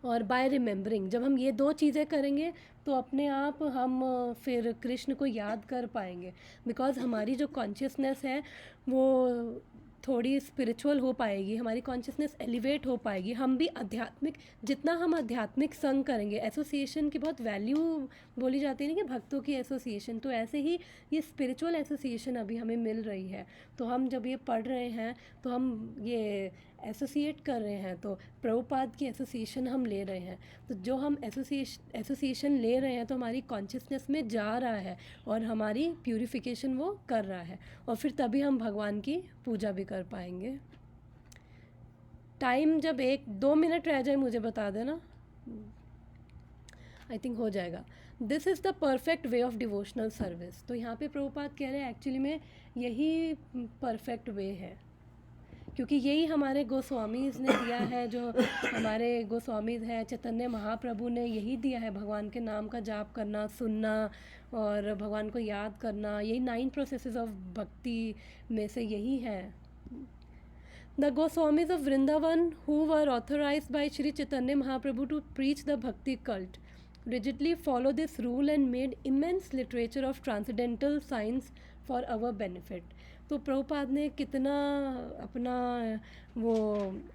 और बाय रिमेंबरिंग, जब हम ये 2 चीज़ें करेंगे तो अपने आप हम फिर कृष्ण को याद कर पाएंगे, बिकॉज़ हमारी जो कॉन्शियसनेस है वो थोड़ी स्पिरिचुअल हो पाएगी, हमारी कॉन्शियसनेस एलिवेट हो पाएगी, हम भी आध्यात्मिक, जितना हम आध्यात्मिक संग करेंगे, एसोसिएशन की बहुत वैल्यू बोली जाती है ना कि भक्तों की एसोसिएशन, तो ऐसे ही ये स्पिरिचुअल एसोसिएशन अभी हमें मिल रही है। तो हम जब ये पढ़ रहे हैं तो हम ये एसोसिएट कर रहे हैं, तो प्रभुपाद की एसोसिएशन हम ले रहे हैं, तो जो हम एसोसिएशन ले रहे हैं तो हमारी कॉन्शियसनेस में जा रहा है और हमारी प्यूरिफिकेशन वो कर रहा है, और फिर तभी हम भगवान की पूजा भी कर पाएंगे। टाइम जब 1-2 मिनट रह जाए मुझे बता देना, आई थिंक हो जाएगा। This is the perfect way of devotional service. तो यहाँ पे प्रभुपाद कह रहे हैं एक्चुअली में यही परफेक्ट वे है, क्योंकि यही हमारे गोस्वामीज ने दिया है, जो हमारे गोस्वामीज हैं चैतन्य महाप्रभु ने यही दिया है, भगवान के नाम का जाप करना, सुनना और भगवान को याद करना, यही 9 प्रोसेसेस ऑफ भक्ति में से यही है। The Goswamis of Vrindavan, who were authorized by Sri Chaitanya Mahaprabhu to preach the Bhakti cult, rigidly followed this rule and made immense literature of transcendental science for our benefit. तो प्रभुपाद ने कितना अपना वो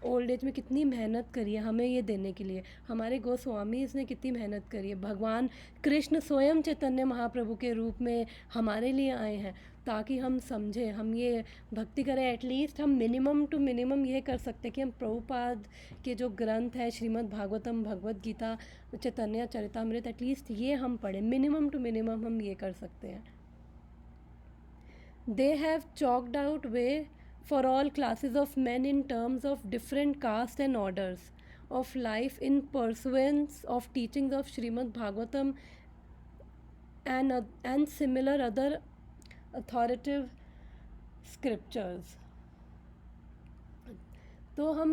ओल्ड एज में कितनी मेहनत करी है हमें ये देने के लिए, हमारे गोस्वामीज़ ने कितनी मेहनत करी है, भगवान कृष्ण स्वयं चैतन्य महाप्रभु के रूप में हमारे लिए आए हैं ताकि हम समझें, हम ये भक्ति करें। एटलीस्ट हम मिनिमम टू मिनिमम ये कर सकते हैं कि हम प्रभुपाद के जो ग्रंथ है श्रीमद् भागवतम, भगवद गीता, चैतन्य चरितामृत, एटलीस्ट ये हम पढ़ें, मिनिमम टू मिनिमम हम ये कर सकते हैं। They have chalked out way for all classes of men in terms of different castes and orders of life in pursuance of teachings of Srimad Bhagavatam and similar other authoritative scriptures. तो हम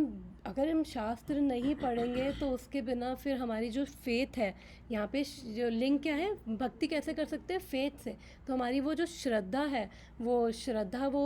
अगर हम शास्त्र नहीं पढ़ेंगे तो उसके बिना फिर हमारी जो फेथ है, यहाँ पे जो लिंक क्या है, भक्ति कैसे कर सकते हैं, फेथ से। तो हमारी वो जो श्रद्धा है, वो श्रद्धा वो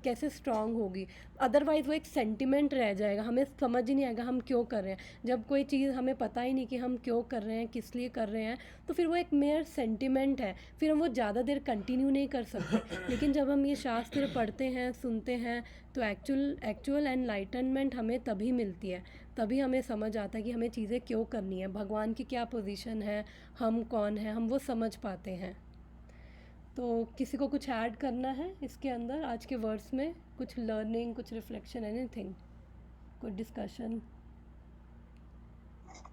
कैसे स्ट्रांग होगी, अदरवाइज़ वो एक सेंटिमेंट रह जाएगा, हमें समझ ही नहीं आएगा हम क्यों कर रहे हैं। जब कोई चीज़ हमें पता ही नहीं कि हम क्यों कर रहे हैं, किस लिए कर रहे हैं, तो फिर वो एक मेयर सेंटिमेंट है, फिर हम वो ज़्यादा देर कंटिन्यू नहीं कर सकते। लेकिन जब हम ये शास्त्र पढ़ते हैं, सुनते हैं, तो एक्चुअल एनलाइटनमेंट हमें तभी मिलती है, तभी हमें समझ आता है कि हमें चीज़ें क्यों करनी है, भगवान की क्या पोजीशन है, हम कौन है, हम वो समझ पाते हैं। तो किसी को कुछ ऐड करना है इसके अंदर, आज के वर्ड्स में कुछ लर्निंग, कुछ रिफ्लेक्शन, एनीथिंग, कुछ discussion?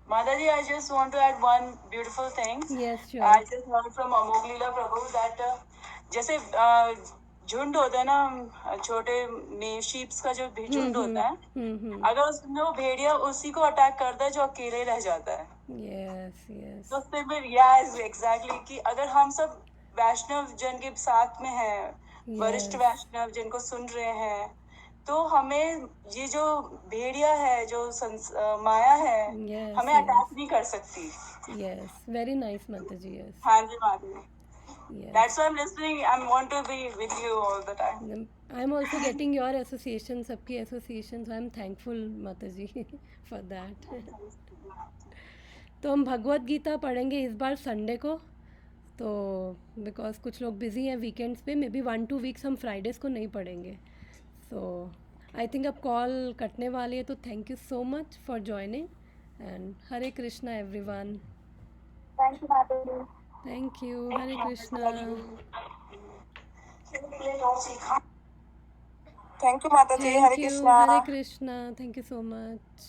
Mataji, I just want to add one beautiful thing. Yes, sure. I just heard from Amoglila Prabhu that जैसे झुंड होता है ना, छोटे शीप्स का जो झुंड होता है, अगर उसमें वो भेड़िया उसी को अटैक करता है जो अकेले रह जाता है। Yes yes. तो सिमिलर, यस एग्जैक्टली, कि अगर हम सब वैष्णव जन के साथ में हैं, वरिष्ठ वैष्णव जिनको सुन रहे हैं, तो हमें ये जो भेड़िया है, जो माया है, हमें अटैक नहीं कर सकती। यस, वेरी नाइस माताजी। यस, हाँ जी माताजी। That's why I'm listening. I want to be with you all the time. I'm also getting your association, सबकी association, so I'm thankful माताजी for that. तो हम भगवद गीता पढ़ेंगे इस बार संडे को, तो बिकॉज कुछ लोग बिजी हैं वीकेंड्स पे, मे बी 1-2 वीक्स हम फ्राइडेज़ को नहीं पढ़ेंगे। सो आई थिंक अब कॉल कटने वाली है, तो thank you so much for joining and Hare Krishna everyone. Thank you माताजी। Thank you. Hare Krishna. Thank you, Mataji. Hare Thank you. Krishna. Hare Krishna. Thank you so much.